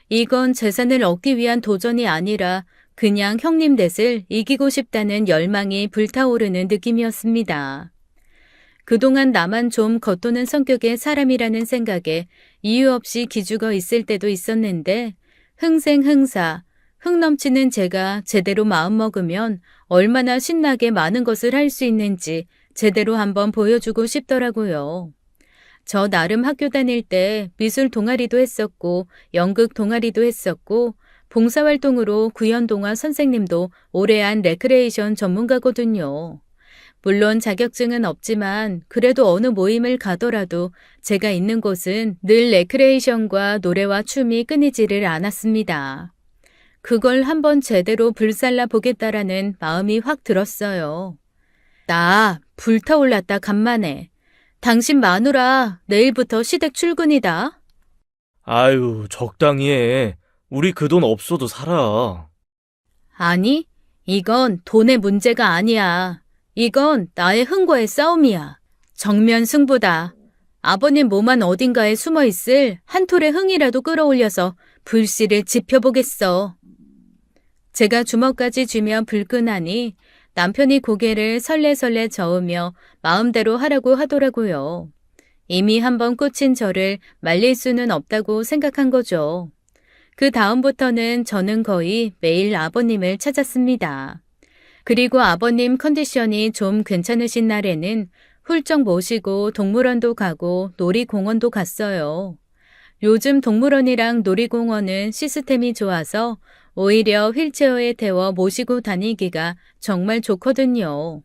Speaker 1: 이건 재산을 얻기 위한 도전이 아니라 그냥 형님 넷을 이기고 싶다는 열망이 불타오르는 느낌이었습니다. 그동안 나만 좀 겉도는 성격의 사람이라는 생각에 이유 없이 기죽어 있을 때도 있었는데 흥생흥사, 흥 넘치는 제가 제대로 마음먹으면 얼마나 신나게 많은 것을 할 수 있는지 제대로 한번 보여주고 싶더라고요. 저 나름 학교 다닐 때 미술 동아리도 했었고 연극 동아리도 했었고 봉사활동으로 구연동화 선생님도 오래 한 레크레이션 전문가거든요. 물론 자격증은 없지만 그래도 어느 모임을 가더라도 제가 있는 곳은 늘 레크레이션과 노래와 춤이 끊이지를 않았습니다. 그걸 한번 제대로 불살라 보겠다라는 마음이 확 들었어요. 나 불타올랐다 간만에. 당신 마누라 내일부터 시댁 출근이다.
Speaker 2: 아유, 적당히 해. 우리 그 돈 없어도 살아.
Speaker 1: 아니, 이건 돈의 문제가 아니야. 이건 나의 흥과의 싸움이야. 정면 승부다. 아버님 몸 안 어딘가에 숨어 있을 한 톨의 흥이라도 끌어올려서 불씨를 지펴보겠어. 제가 주먹까지 쥐며 불끈하니 남편이 고개를 설레설레 저으며 마음대로 하라고 하더라고요. 이미 한번 꽂힌 저를 말릴 수는 없다고 생각한 거죠. 그 다음부터는 저는 거의 매일 아버님을 찾았습니다. 그리고 아버님 컨디션이 좀 괜찮으신 날에는 훌쩍 모시고 동물원도 가고 놀이공원도 갔어요. 요즘 동물원이랑 놀이공원은 시스템이 좋아서 오히려 휠체어에 태워 모시고 다니기가 정말 좋거든요.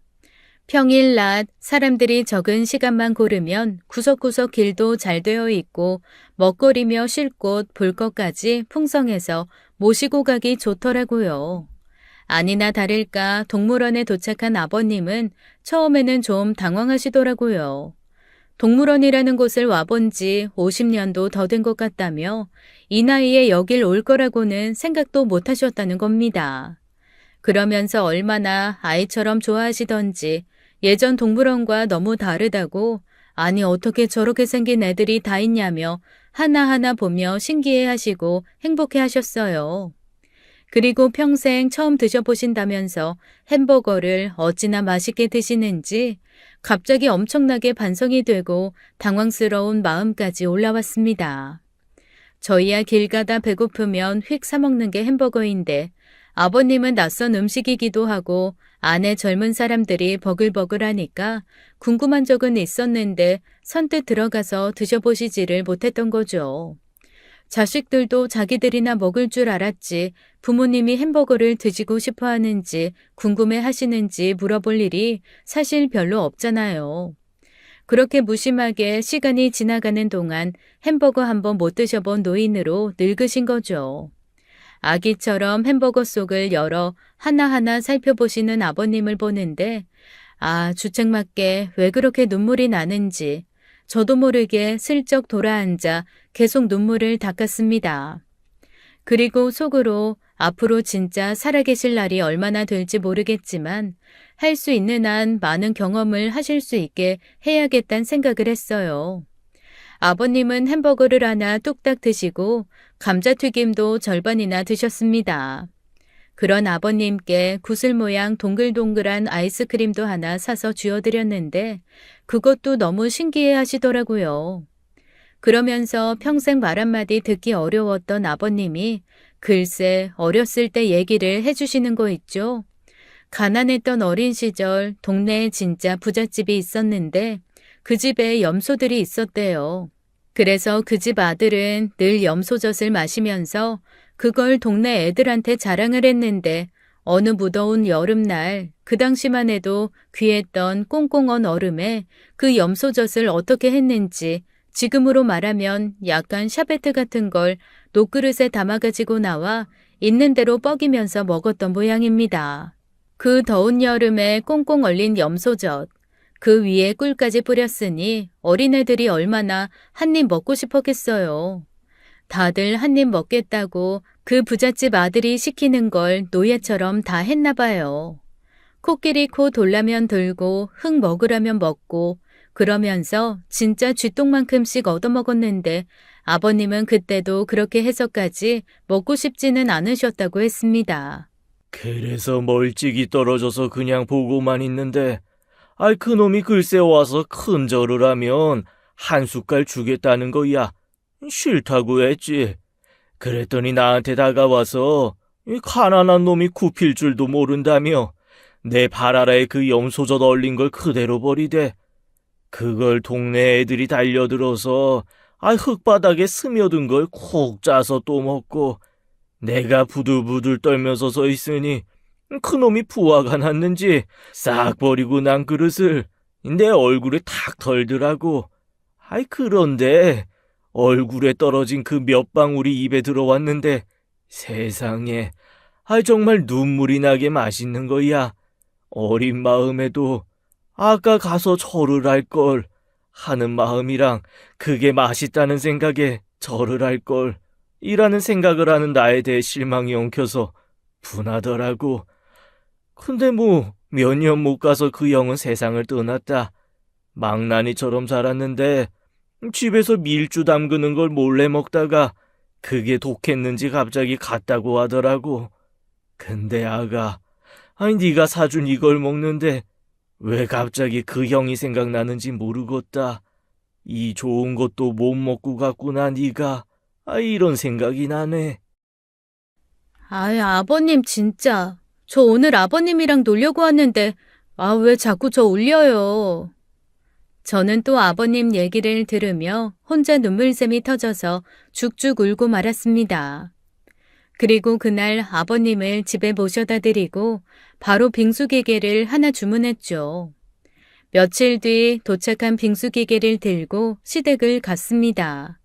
Speaker 1: 평일 낮 사람들이 적은 시간만 고르면 구석구석 길도 잘 되어 있고 먹거리며 쉴 곳, 볼 것까지 풍성해서 모시고 가기 좋더라고요. 아니나 다를까 동물원에 도착한 아버님은 처음에는 좀 당황하시더라고요. 동물원이라는 곳을 와본 지 50년도 더 된 것 같다며 이 나이에 여길 올 거라고는 생각도 못 하셨다는 겁니다. 그러면서 얼마나 아이처럼 좋아하시던지 예전 동물원과 너무 다르다고 아니 어떻게 저렇게 생긴 애들이 다 있냐며 하나하나 보며 신기해 하시고 행복해 하셨어요. 그리고 평생 처음 드셔보신다면서 햄버거를 어찌나 맛있게 드시는지 갑자기 엄청나게 반성이 되고 당황스러운 마음까지 올라왔습니다. 저희야 길 가다 배고프면 휙 사먹는 게 햄버거인데 아버님은 낯선 음식이기도 하고 안에 젊은 사람들이 버글버글하니까 궁금한 적은 있었는데 선뜻 들어가서 드셔보시지를 못했던 거죠. 자식들도 자기들이나 먹을 줄 알았지 부모님이 햄버거를 드시고 싶어 하는지 궁금해 하시는지 물어볼 일이 사실 별로 없잖아요. 그렇게 무심하게 시간이 지나가는 동안 햄버거 한번 못 드셔본 노인으로 늙으신 거죠. 아기처럼 햄버거 속을 열어 하나하나 살펴보시는 아버님을 보는데 주책맞게 왜 그렇게 눈물이 나는지 저도 모르게 슬쩍 돌아앉아 계속 눈물을 닦았습니다. 그리고 속으로 앞으로 진짜 살아계실 날이 얼마나 될지 모르겠지만 할 수 있는 한 많은 경험을 하실 수 있게 해야겠다는 생각을 했어요. 아버님은 햄버거를 하나 뚝딱 드시고 감자튀김도 절반이나 드셨습니다. 그런 아버님께 구슬 모양 동글동글한 아이스크림도 하나 사서 쥐어드렸는데 그것도 너무 신기해 하시더라고요. 그러면서 평생 말 한마디 듣기 어려웠던 아버님이 글쎄 어렸을 때 얘기를 해주시는 거 있죠. 가난했던 어린 시절 동네에 진짜 부잣집이 있었는데 그 집에 염소들이 있었대요. 그래서 그 집 아들은 늘 염소젖을 마시면서 그걸 동네 애들한테 자랑을 했는데 어느 무더운 여름날 그 당시만 해도 귀했던 꽁꽁언 얼음에 그 염소젖을 어떻게 했는지 지금으로 말하면 약간 샤베트 같은 걸 녹그릇에 담아가지고 나와 있는 대로 뻐기면서 먹었던 모양입니다. 그 더운 여름에 꽁꽁 얼린 염소젖, 그 위에 꿀까지 뿌렸으니 어린애들이 얼마나 한 입 먹고 싶었겠어요. 다들 한 입 먹겠다고 그 부잣집 아들이 시키는 걸 노예처럼 다 했나 봐요. 코끼리 코 돌라면 돌고 흙 먹으라면 먹고 그러면서 진짜 쥐똥만큼씩 얻어먹었는데 아버님은 그때도 그렇게 해서까지 먹고 싶지는 않으셨다고 했습니다.
Speaker 2: 그래서 멀찍이 떨어져서 그냥 보고만 있는데, 아이, 그놈이 글쎄 와서 큰 절을 하면 한 숟갈 주겠다는 거야. 싫다고 했지. 그랬더니 나한테 다가와서 이 가난한 놈이 굽힐 줄도 모른다며 내 발 아래에 그 염소젓 얼린 걸 그대로 버리대. 그걸 동네 애들이 달려들어서 흙바닥에 스며든 걸 콕 짜서 또 먹고 내가 부들부들 떨면서 서 있으니 그놈이 부화가 났는지 싹 버리고 난 그릇을 내 얼굴에 탁 털더라고. 그런데 얼굴에 떨어진 그 몇 방울이 입에 들어왔는데 세상에, 정말 눈물이 나게 맛있는 거야. 어린 마음에도 아까 가서 절을 할 걸 하는 마음이랑 그게 맛있다는 생각에 절을 할 걸 이라는 생각을 하는 나에 대해 실망이 엉켜서 분하더라고. 근데 몇 년 못 가서 그 형은 세상을 떠났다. 망나니처럼 자랐는데 집에서 밀주 담그는 걸 몰래 먹다가 그게 독했는지 갑자기 갔다고 하더라고. 근데 아가, 네가 사준 이걸 먹는데 왜 갑자기 그 형이 생각나는지 모르겠다. 이 좋은 것도 못 먹고 갔구나 네가. 이런 생각이 나네.
Speaker 1: 아버님 진짜. 저 오늘 아버님이랑 놀려고 왔는데 왜 자꾸 저 울려요. 저는 또 아버님 얘기를 들으며 혼자 눈물샘이 터져서 죽죽 울고 말았습니다. 그리고 그날 아버님을 집에 모셔다 드리고 바로 빙수기계를 하나 주문했죠. 며칠 뒤 도착한 빙수기계를 들고 시댁을 갔습니다.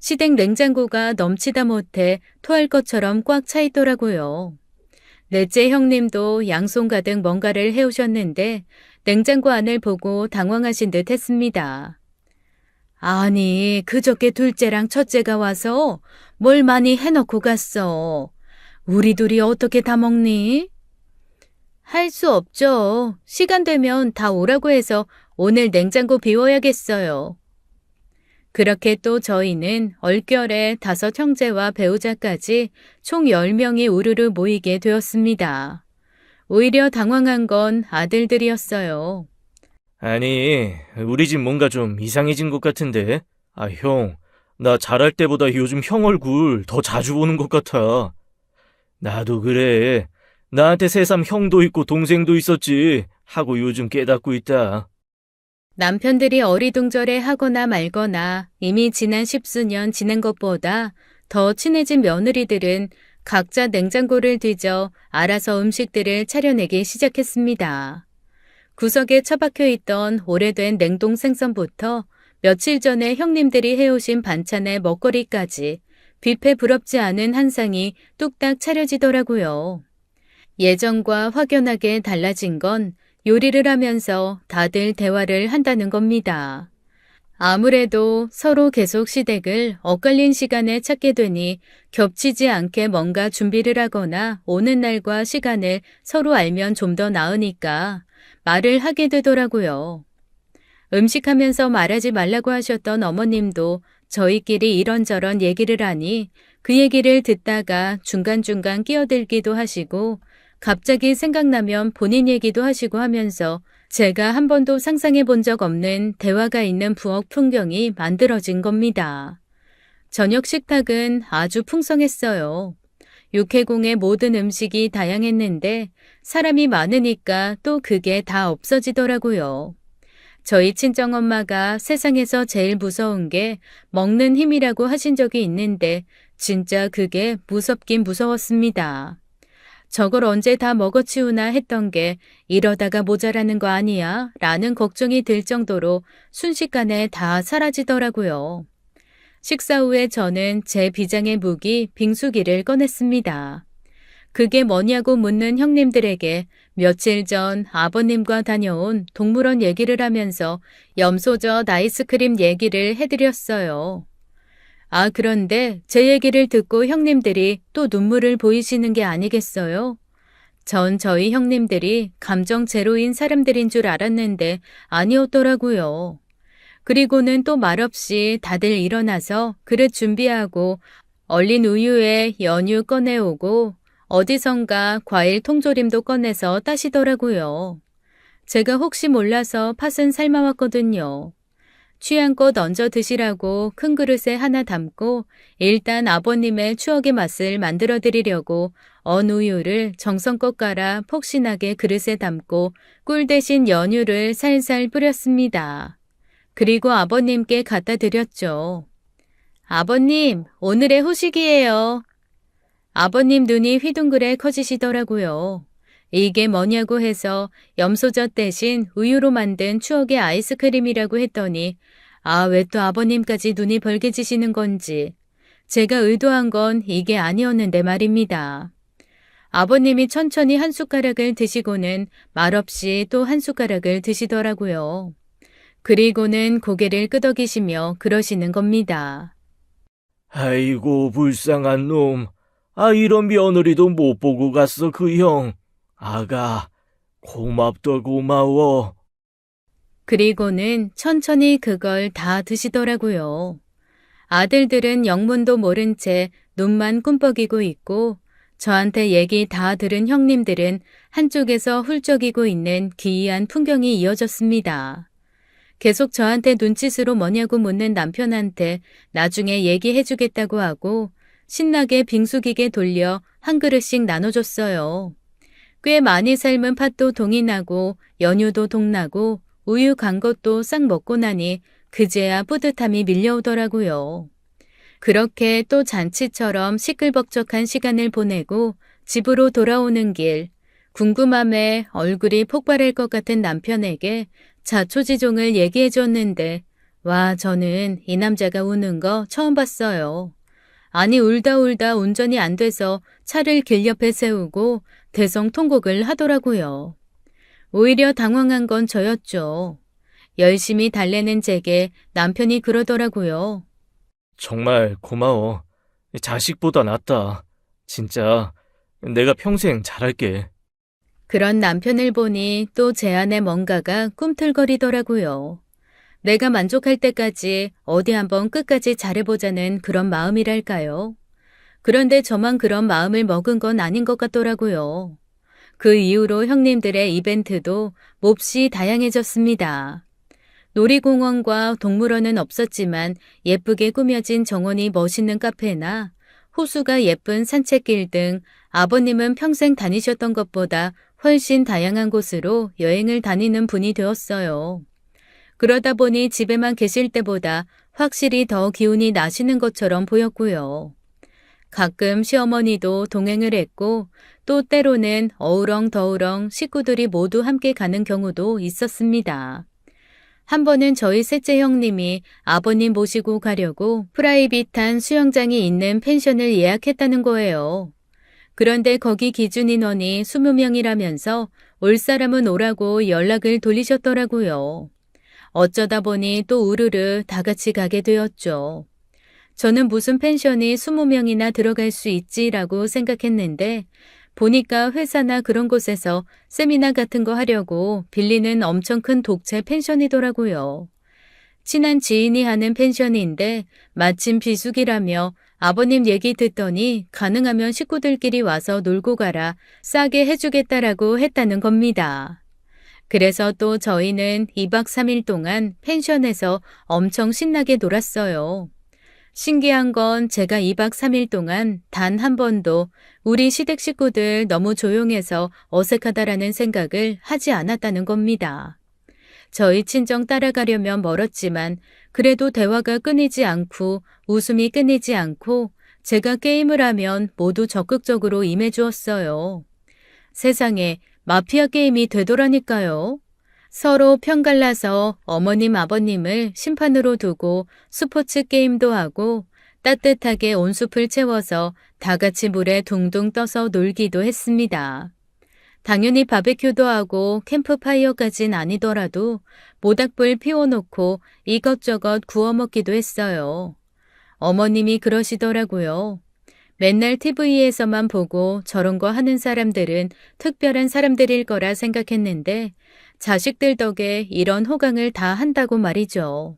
Speaker 1: 시댁 냉장고가 넘치다 못해 토할 것처럼 꽉 차 있더라고요. 넷째 형님도 양손 가득 뭔가를 해오셨는데 냉장고 안을 보고 당황하신 듯 했습니다. 아니, 그저께 둘째랑 첫째가 와서 뭘 많이 해놓고 갔어. 우리 둘이 어떻게 다 먹니? 할 수 없죠. 시간 되면 다 오라고 해서 오늘 냉장고 비워야겠어요. 그렇게 또 저희는 얼결에 5 형제와 배우자까지 총 10명이 우르르 모이게 되었습니다. 오히려 당황한 건 아들들이었어요.
Speaker 2: 아니, 우리 집 뭔가 좀 이상해진 것 같은데. 형, 나 자랄 때보다 요즘 형 얼굴 더 자주 보는 것 같아. 나도 그래. 나한테 새삼 형도 있고 동생도 있었지 하고 요즘 깨닫고 있다.
Speaker 1: 남편들이 어리둥절해 하거나 말거나 이미 지난 10수년 지난 것보다 더 친해진 며느리들은 각자 냉장고를 뒤져 알아서 음식들을 차려내기 시작했습니다. 구석에 처박혀 있던 오래된 냉동 생선부터 며칠 전에 형님들이 해오신 반찬의 먹거리까지 뷔페 부럽지 않은 한 상이 뚝딱 차려지더라고요. 예전과 확연하게 달라진 건 요리를 하면서 다들 대화를 한다는 겁니다. 아무래도 서로 계속 시댁을 엇갈린 시간에 찾게 되니 겹치지 않게 뭔가 준비를 하거나 오는 날과 시간을 서로 알면 좀 더 나으니까 말을 하게 되더라고요. 음식하면서 말하지 말라고 하셨던 어머님도 저희끼리 이런저런 얘기를 하니 그 얘기를 듣다가 중간중간 끼어들기도 하시고 갑자기 생각나면 본인 얘기도 하시고 하면서 제가 한 번도 상상해 본 적 없는 대화가 있는 부엌 풍경이 만들어진 겁니다. 저녁 식탁은 아주 풍성했어요. 육해공의 모든 음식이 다양했는데 사람이 많으니까 또 그게 다 없어지더라고요. 저희 친정엄마가 세상에서 제일 무서운 게 먹는 힘이라고 하신 적이 있는데 진짜 그게 무섭긴 무서웠습니다. 저걸 언제 다 먹어치우나 했던 게 이러다가 모자라는 거 아니야? 라는 걱정이 들 정도로 순식간에 다 사라지더라고요. 식사 후에 저는 제 비장의 무기 빙수기를 꺼냈습니다. 그게 뭐냐고 묻는 형님들에게 며칠 전 아버님과 다녀온 동물원 얘기를 하면서 염소젓 아이스크림 얘기를 해드렸어요. 아, 그런데 제 얘기를 듣고 형님들이 또 눈물을 보이시는 게 아니겠어요? 전 저희 형님들이 감정 제로인 사람들인 줄 알았는데 아니었더라고요. 그리고는 또 말없이 다들 일어나서 그릇 준비하고 얼린 우유에 연유 꺼내오고 어디선가 과일 통조림도 꺼내서 따시더라고요. 제가 혹시 몰라서 팥은 삶아왔거든요. 취향껏 얹어 드시라고 큰 그릇에 하나 담고 일단 아버님의 추억의 맛을 만들어 드리려고 언 우유를 정성껏 갈아 폭신하게 그릇에 담고 꿀 대신 연유를 살살 뿌렸습니다. 그리고 아버님께 갖다 드렸죠. 아버님, 오늘의 후식이에요. 아버님 눈이 휘둥그레 커지시더라고요. 이게 뭐냐고 해서 염소젓 대신 우유로 만든 추억의 아이스크림이라고 했더니 아, 왜 또 아버님까지 눈이 벌개지시는 건지. 제가 의도한 건 이게 아니었는데 말입니다. 아버님이 천천히 한 숟가락을 드시고는 말없이 또 한 숟가락을 드시더라고요. 그리고는 고개를 끄덕이시며 그러시는 겁니다.
Speaker 2: 아이고, 불쌍한 놈. 아, 이런 며느리도 못 보고 갔어, 그 형. 아가, 고맙다, 고마워.
Speaker 1: 그리고는 천천히 그걸 다 드시더라고요. 아들들은 영문도 모른 채 눈만 꿈뻑이고 있고 저한테 얘기 다 들은 형님들은 한쪽에서 훌쩍이고 있는 기이한 풍경이 이어졌습니다. 계속 저한테 눈짓으로 뭐냐고 묻는 남편한테 나중에 얘기해주겠다고 하고 신나게 빙수기계 돌려 한 그릇씩 나눠줬어요. 꽤 많이 삶은 팥도 동이 나고 연유도 동나고 우유 간 것도 싹 먹고 나니 그제야 뿌듯함이 밀려오더라고요. 그렇게 또 잔치처럼 시끌벅적한 시간을 보내고 집으로 돌아오는 길, 궁금함에 얼굴이 폭발할 것 같은 남편에게 자초지종을 얘기해 줬는데 와, 저는 이 남자가 우는 거 처음 봤어요. 아니 울다 운전이 안 돼서 차를 길 옆에 세우고 대성통곡을 하더라고요. 오히려 당황한 건 저였죠. 열심히 달래는 제게 남편이 그러더라고요.
Speaker 2: 정말 고마워. 자식보다 낫다. 진짜 내가 평생 잘할게.
Speaker 1: 그런 남편을 보니 또 제 안에 뭔가가 꿈틀거리더라고요. 내가 만족할 때까지 어디 한번 끝까지 잘해보자는 그런 마음이랄까요. 그런데 저만 그런 마음을 먹은 건 아닌 것 같더라고요. 그 이후로 형님들의 이벤트도 몹시 다양해졌습니다. 놀이공원과 동물원은 없었지만 예쁘게 꾸며진 정원이 멋있는 카페나 호수가 예쁜 산책길 등 아버님은 평생 다니셨던 것보다 훨씬 다양한 곳으로 여행을 다니는 분이 되었어요. 그러다 보니 집에만 계실 때보다 확실히 더 기운이 나시는 것처럼 보였고요. 가끔 시어머니도 동행을 했고 또 때로는 어우렁더우렁 식구들이 모두 함께 가는 경우도 있었습니다. 한 번은 저희 셋째 형님이 아버님 모시고 가려고 프라이빗한 수영장이 있는 펜션을 예약했다는 거예요. 그런데 거기 기준 인원이 20명이라면서 올 사람은 오라고 연락을 돌리셨더라고요. 어쩌다 보니 또 우르르 다 같이 가게 되었죠. 저는 무슨 펜션이 20명이나 들어갈 수 있지라고 생각했는데 보니까 회사나 그런 곳에서 세미나 같은 거 하려고 빌리는 엄청 큰 독채 펜션이더라고요. 친한 지인이 하는 펜션인데 마침 비수기라며 아버님 얘기 듣더니 가능하면 식구들끼리 와서 놀고 가라, 싸게 해주겠다라고 했다는 겁니다. 그래서 또 저희는 2박 3일 동안 펜션에서 엄청 신나게 놀았어요. 신기한 건 제가 2박 3일 동안 단 한 번도 우리 시댁 식구들 너무 조용해서 어색하다라는 생각을 하지 않았다는 겁니다. 저희 친정 따라가려면 멀었지만 그래도 대화가 끊이지 않고 웃음이 끊이지 않고 제가 게임을 하면 모두 적극적으로 임해주었어요. 세상에 마피아 게임이 되더라니까요. 서로 편갈라서 어머님 아버님을 심판으로 두고 스포츠 게임도 하고 따뜻하게 온숲을 채워서 다 같이 물에 둥둥 떠서 놀기도 했습니다. 당연히 바베큐도 하고 캠프파이어까진 아니더라도 모닥불 피워놓고 이것저것 구워 먹기도 했어요. 어머님이 그러시더라고요. 맨날 TV에서만 보고 저런 거 하는 사람들은 특별한 사람들일 거라 생각했는데 자식들 덕에 이런 호강을 다 한다고 말이죠.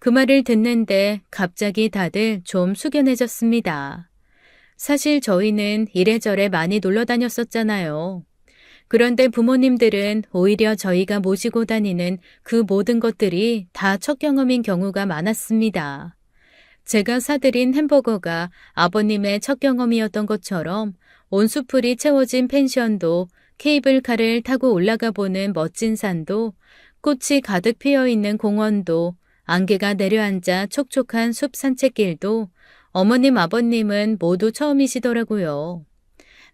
Speaker 1: 그 말을 듣는데 갑자기 다들 좀 숙연해졌습니다. 사실 저희는 이래저래 많이 놀러 다녔었잖아요. 그런데 부모님들은 오히려 저희가 모시고 다니는 그 모든 것들이 다 첫 경험인 경우가 많았습니다. 제가 사드린 햄버거가 아버님의 첫 경험이었던 것처럼 온수풀이 채워진 펜션도, 케이블카를 타고 올라가 보는 멋진 산도, 꽃이 가득 피어 있는 공원도, 안개가 내려앉아 촉촉한 숲 산책길도 어머님, 아버님은 모두 처음이시더라고요.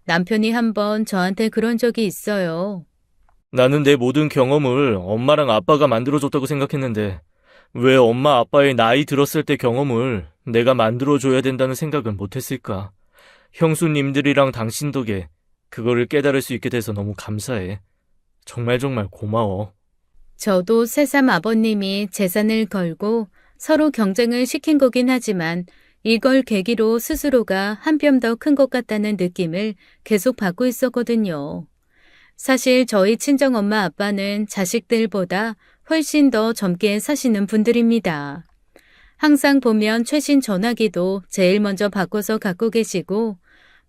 Speaker 1: 남편이 한번 저한테 그런 적이 있어요.
Speaker 2: 나는 내 모든 경험을 엄마랑 아빠가 만들어줬다고 생각했는데 왜 엄마 아빠의 나이 들었을 때 경험을 내가 만들어줘야 된다는 생각은 못했을까? 형수님들이랑 당신 덕에 그거를 깨달을 수 있게 돼서 너무 감사해. 정말 정말 고마워.
Speaker 1: 저도 새삼 아버님이 재산을 걸고 서로 경쟁을 시킨 거긴 하지만 이걸 계기로 스스로가 한 뼘 더 큰 것 같다는 느낌을 계속 받고 있었거든요. 사실 저희 친정엄마 아빠는 자식들보다 훨씬 더 젊게 사시는 분들입니다. 항상 보면 최신 전화기도 제일 먼저 바꿔서 갖고 계시고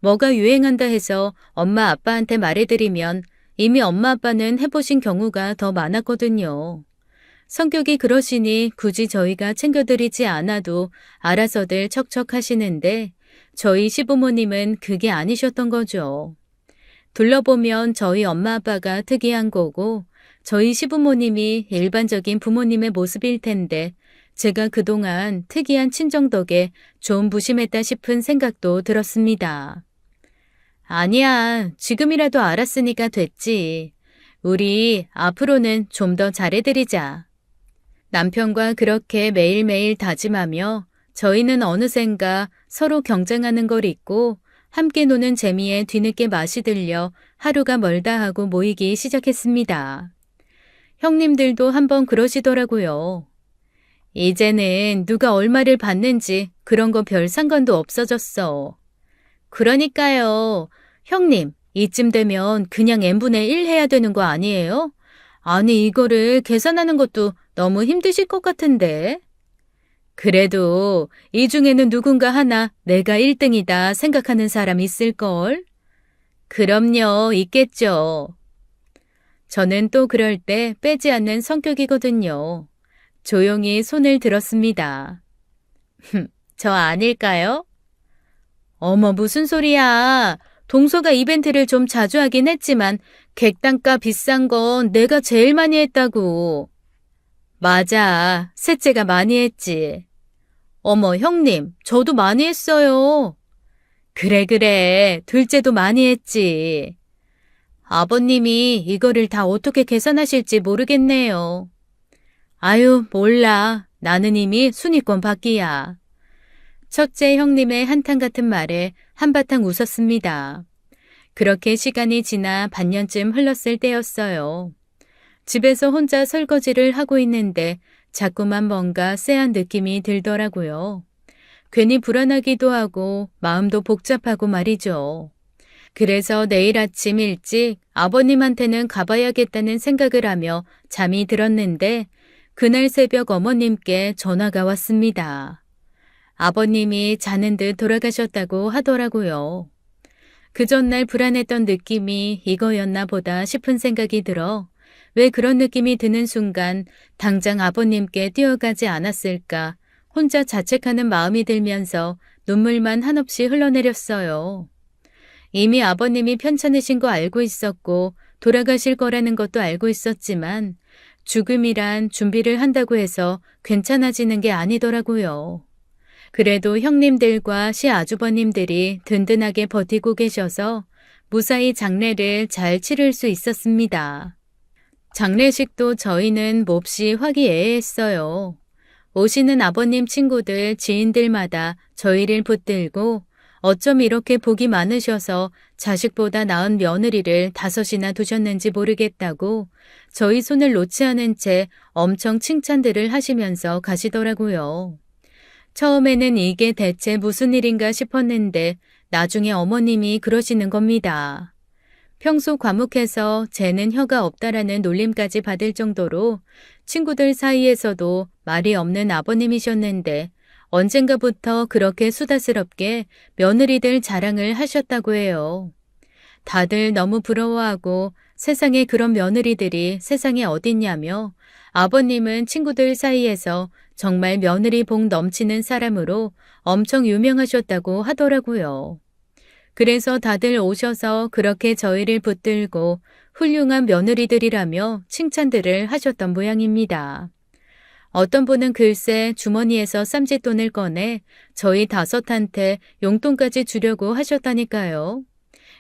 Speaker 1: 뭐가 유행한다 해서 엄마 아빠한테 말해드리면 이미 엄마 아빠는 해보신 경우가 더 많았거든요. 성격이 그러시니 굳이 저희가 챙겨드리지 않아도 알아서들 척척 하시는데 저희 시부모님은 그게 아니셨던 거죠. 둘러보면 저희 엄마 아빠가 특이한 거고 저희 시부모님이 일반적인 부모님의 모습일 텐데 제가 그동안 특이한 친정 덕에 좀 무심했다 싶은 생각도 들었습니다. 아니야, 지금이라도 알았으니까 됐지. 우리 앞으로는 좀 더 잘해드리자. 남편과 그렇게 매일매일 다짐하며 저희는 어느샌가 서로 경쟁하는 걸 잊고 함께 노는 재미에 뒤늦게 맛이 들려 하루가 멀다 하고 모이기 시작했습니다. 형님들도 한번 그러시더라고요. 이제는 누가 얼마를 받는지 그런 거 별 상관도 없어졌어. 그러니까요. 형님, 이쯤 되면 그냥 n분의 1 해야 되는 거 아니에요? 아니, 이거를 계산하는 것도 너무 힘드실 것 같은데. 그래도 이 중에는 누군가 하나 내가 1등이다 생각하는 사람 있을걸? 그럼요, 있겠죠. 저는 또 그럴 때 빼지 않는 성격이거든요. 조용히 손을 들었습니다. 저 아닐까요? 어머, 무슨 소리야. 동서가 이벤트를 좀 자주 하긴 했지만 객단가 비싼 건 내가 제일 많이 했다고. 맞아, 셋째가 많이 했지. 어머, 형님, 저도 많이 했어요. 그래, 둘째도 많이 했지. 아버님이 이거를 다 어떻게 계산하실지 모르겠네요. 아유, 몰라. 나는 이미 순위권 밖이야. 첫째 형님의 한탄 같은 말에 한바탕 웃었습니다. 그렇게 시간이 지나 반년쯤 흘렀을 때였어요. 집에서 혼자 설거지를 하고 있는데 자꾸만 뭔가 쎄한 느낌이 들더라고요. 괜히 불안하기도 하고 마음도 복잡하고 말이죠. 그래서 내일 아침 일찍 아버님한테는 가봐야겠다는 생각을 하며 잠이 들었는데 그날 새벽 어머님께 전화가 왔습니다. 아버님이 자는 듯 돌아가셨다고 하더라고요. 그 전날 불안했던 느낌이 이거였나 보다 싶은 생각이 들어 왜 그런 느낌이 드는 순간 당장 아버님께 뛰어가지 않았을까 혼자 자책하는 마음이 들면서 눈물만 한없이 흘러내렸어요. 이미 아버님이 편찮으신 거 알고 있었고 돌아가실 거라는 것도 알고 있었지만 죽음이란 준비를 한다고 해서 괜찮아지는 게 아니더라고요. 그래도 형님들과 시아주버님들이 든든하게 버티고 계셔서 무사히 장례를 잘 치를 수 있었습니다. 장례식도 저희는 몹시 화기애애했어요. 오시는 아버님 친구들, 지인들마다 저희를 붙들고 어쩜 이렇게 복이 많으셔서 자식보다 나은 며느리를 5이나 두셨는지 모르겠다고 저희 손을 놓지 않은 채 엄청 칭찬들을 하시면서 가시더라고요. 처음에는 이게 대체 무슨 일인가 싶었는데 나중에 어머님이 그러시는 겁니다. 평소 과묵해서 쟤는 혀가 없다라는 놀림까지 받을 정도로 친구들 사이에서도 말이 없는 아버님이셨는데 언젠가부터 그렇게 수다스럽게 며느리들 자랑을 하셨다고 해요. 다들 너무 부러워하고 세상에 그런 며느리들이 세상에 어딨냐며 아버님은 친구들 사이에서 정말 며느리 복 넘치는 사람으로 엄청 유명하셨다고 하더라고요. 그래서 다들 오셔서 그렇게 저희를 붙들고 훌륭한 며느리들이라며 칭찬들을 하셨던 모양입니다. 어떤 분은 글쎄 주머니에서 쌈짓돈을 꺼내 저희 5한테 용돈까지 주려고 하셨다니까요.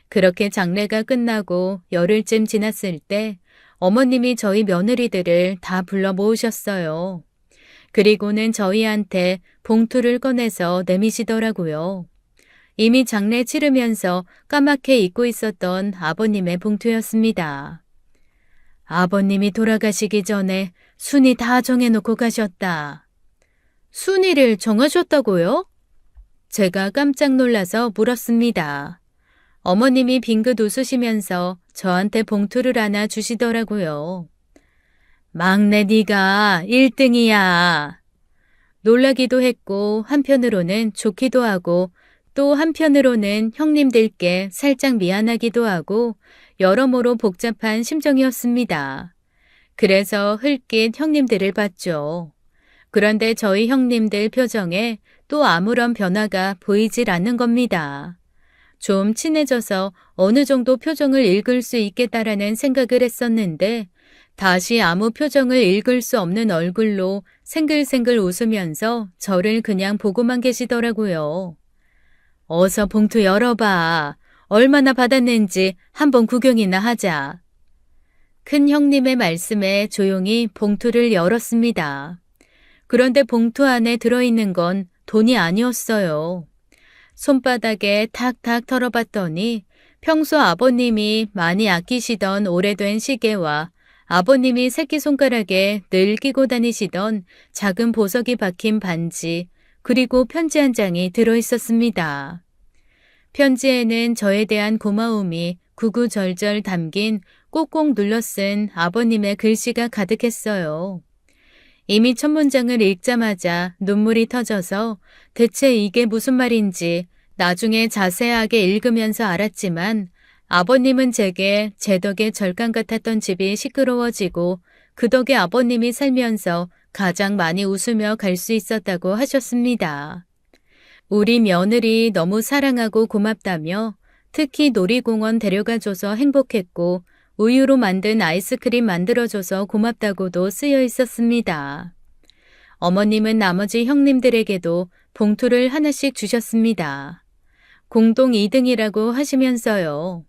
Speaker 1: 그렇게 장례가 끝나고 열흘쯤 지났을 때 어머님이 저희 며느리들을 다 불러 모으셨어요. 그리고는 저희한테 봉투를 꺼내서 내미시더라고요. 이미 장례 치르면서 까맣게 잊고 있었던 아버님의 봉투였습니다. 아버님이 돌아가시기 전에 순위 다 정해놓고 가셨다. 순위를 정하셨다고요? 제가 깜짝 놀라서 물었습니다. 어머님이 빙긋 웃으시면서 저한테 봉투를 하나 주시더라고요. 막내 네가 1등이야. 놀라기도 했고 한편으로는 좋기도 하고 또 한편으로는 형님들께 살짝 미안하기도 하고 여러모로 복잡한 심정이었습니다. 그래서 흘낏 형님들을 봤죠. 그런데 저희 형님들 표정에 또 아무런 변화가 보이질 않는 겁니다. 좀 친해져서 어느 정도 표정을 읽을 수 있겠다라는 생각을 했었는데 다시 아무 표정을 읽을 수 없는 얼굴로 생글생글 웃으면서 저를 그냥 보고만 계시더라고요. 어서 봉투 열어봐. 얼마나 받았는지 한번 구경이나 하자. 큰 형님의 말씀에 조용히 봉투를 열었습니다. 그런데 봉투 안에 들어있는 건 돈이 아니었어요. 손바닥에 탁탁 털어봤더니 평소 아버님이 많이 아끼시던 오래된 시계와 아버님이 새끼손가락에 늘 끼고 다니시던 작은 보석이 박힌 반지, 그리고 편지 한 장이 들어있었습니다. 편지에는 저에 대한 고마움이 구구절절 담긴 꼭꼭 눌러 쓴 아버님의 글씨가 가득했어요. 이미 첫 문장을 읽자마자 눈물이 터져서 대체 이게 무슨 말인지 나중에 자세하게 읽으면서 알았지만 아버님은 제게 제 덕에 절간 같았던 집이 시끄러워지고 그 덕에 아버님이 살면서 가장 많이 웃으며 갈 수 있었다고 하셨습니다. 우리 며느리 너무 사랑하고 고맙다며 특히 놀이공원 데려가줘서 행복했고 우유로 만든 아이스크림 만들어줘서 고맙다고도 쓰여 있었습니다. 어머님은 나머지 형님들에게도 봉투를 하나씩 주셨습니다. 공동 2등이라고 하시면서요.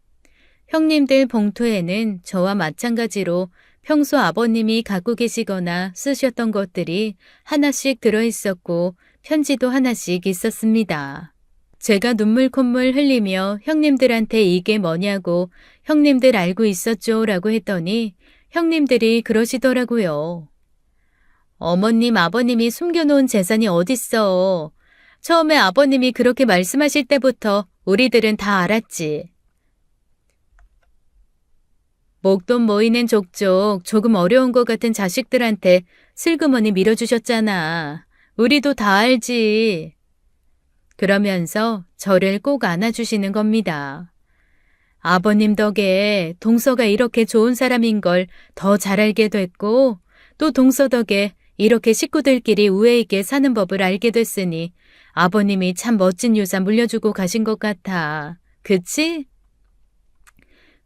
Speaker 1: 형님들 봉투에는 저와 마찬가지로 평소 아버님이 갖고 계시거나 쓰셨던 것들이 하나씩 들어있었고 편지도 하나씩 있었습니다. 제가 눈물 콧물 흘리며 형님들한테 이게 뭐냐고 형님들 알고 있었죠? 라고 했더니 형님들이 그러시더라고요. 어머님, 아버님이 숨겨놓은 재산이 어딨어. 처음에 아버님이 그렇게 말씀하실 때부터 우리들은 다 알았지. 목돈 모이는 족족 조금 어려운 것 같은 자식들한테 슬그머니 밀어주셨잖아. 우리도 다 알지. 그러면서 저를 꼭 안아주시는 겁니다. 아버님 덕에 동서가 이렇게 좋은 사람인 걸 더 잘 알게 됐고 또 동서 덕에 이렇게 식구들끼리 우애 있게 사는 법을 알게 됐으니 아버님이 참 멋진 유산 물려주고 가신 것 같아. 그치?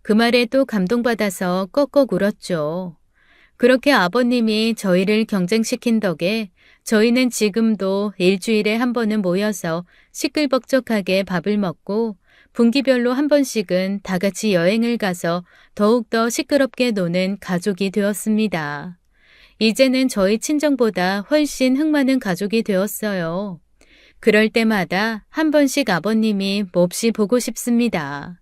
Speaker 1: 그 말에 또 감동받아서 꺽꺽 울었죠. 그렇게 아버님이 저희를 경쟁시킨 덕에 저희는 지금도 일주일에 한 번은 모여서 시끌벅적하게 밥을 먹고 분기별로 한 번씩은 다 같이 여행을 가서 더욱더 시끄럽게 노는 가족이 되었습니다. 이제는 저희 친정보다 훨씬 흥 많은 가족이 되었어요. 그럴 때마다 한 번씩 아버님이 몹시 보고 싶습니다.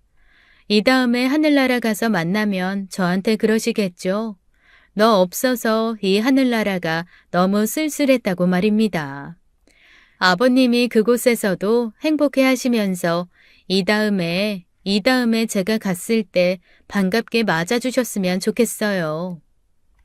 Speaker 1: 이 다음에 하늘나라 가서 만나면 저한테 그러시겠죠. 너 없어서 이 하늘나라가 너무 쓸쓸했다고 말입니다. 아버님이 그곳에서도 행복해 하시면서 이 다음에 제가 갔을 때 반갑게 맞아주셨으면 좋겠어요.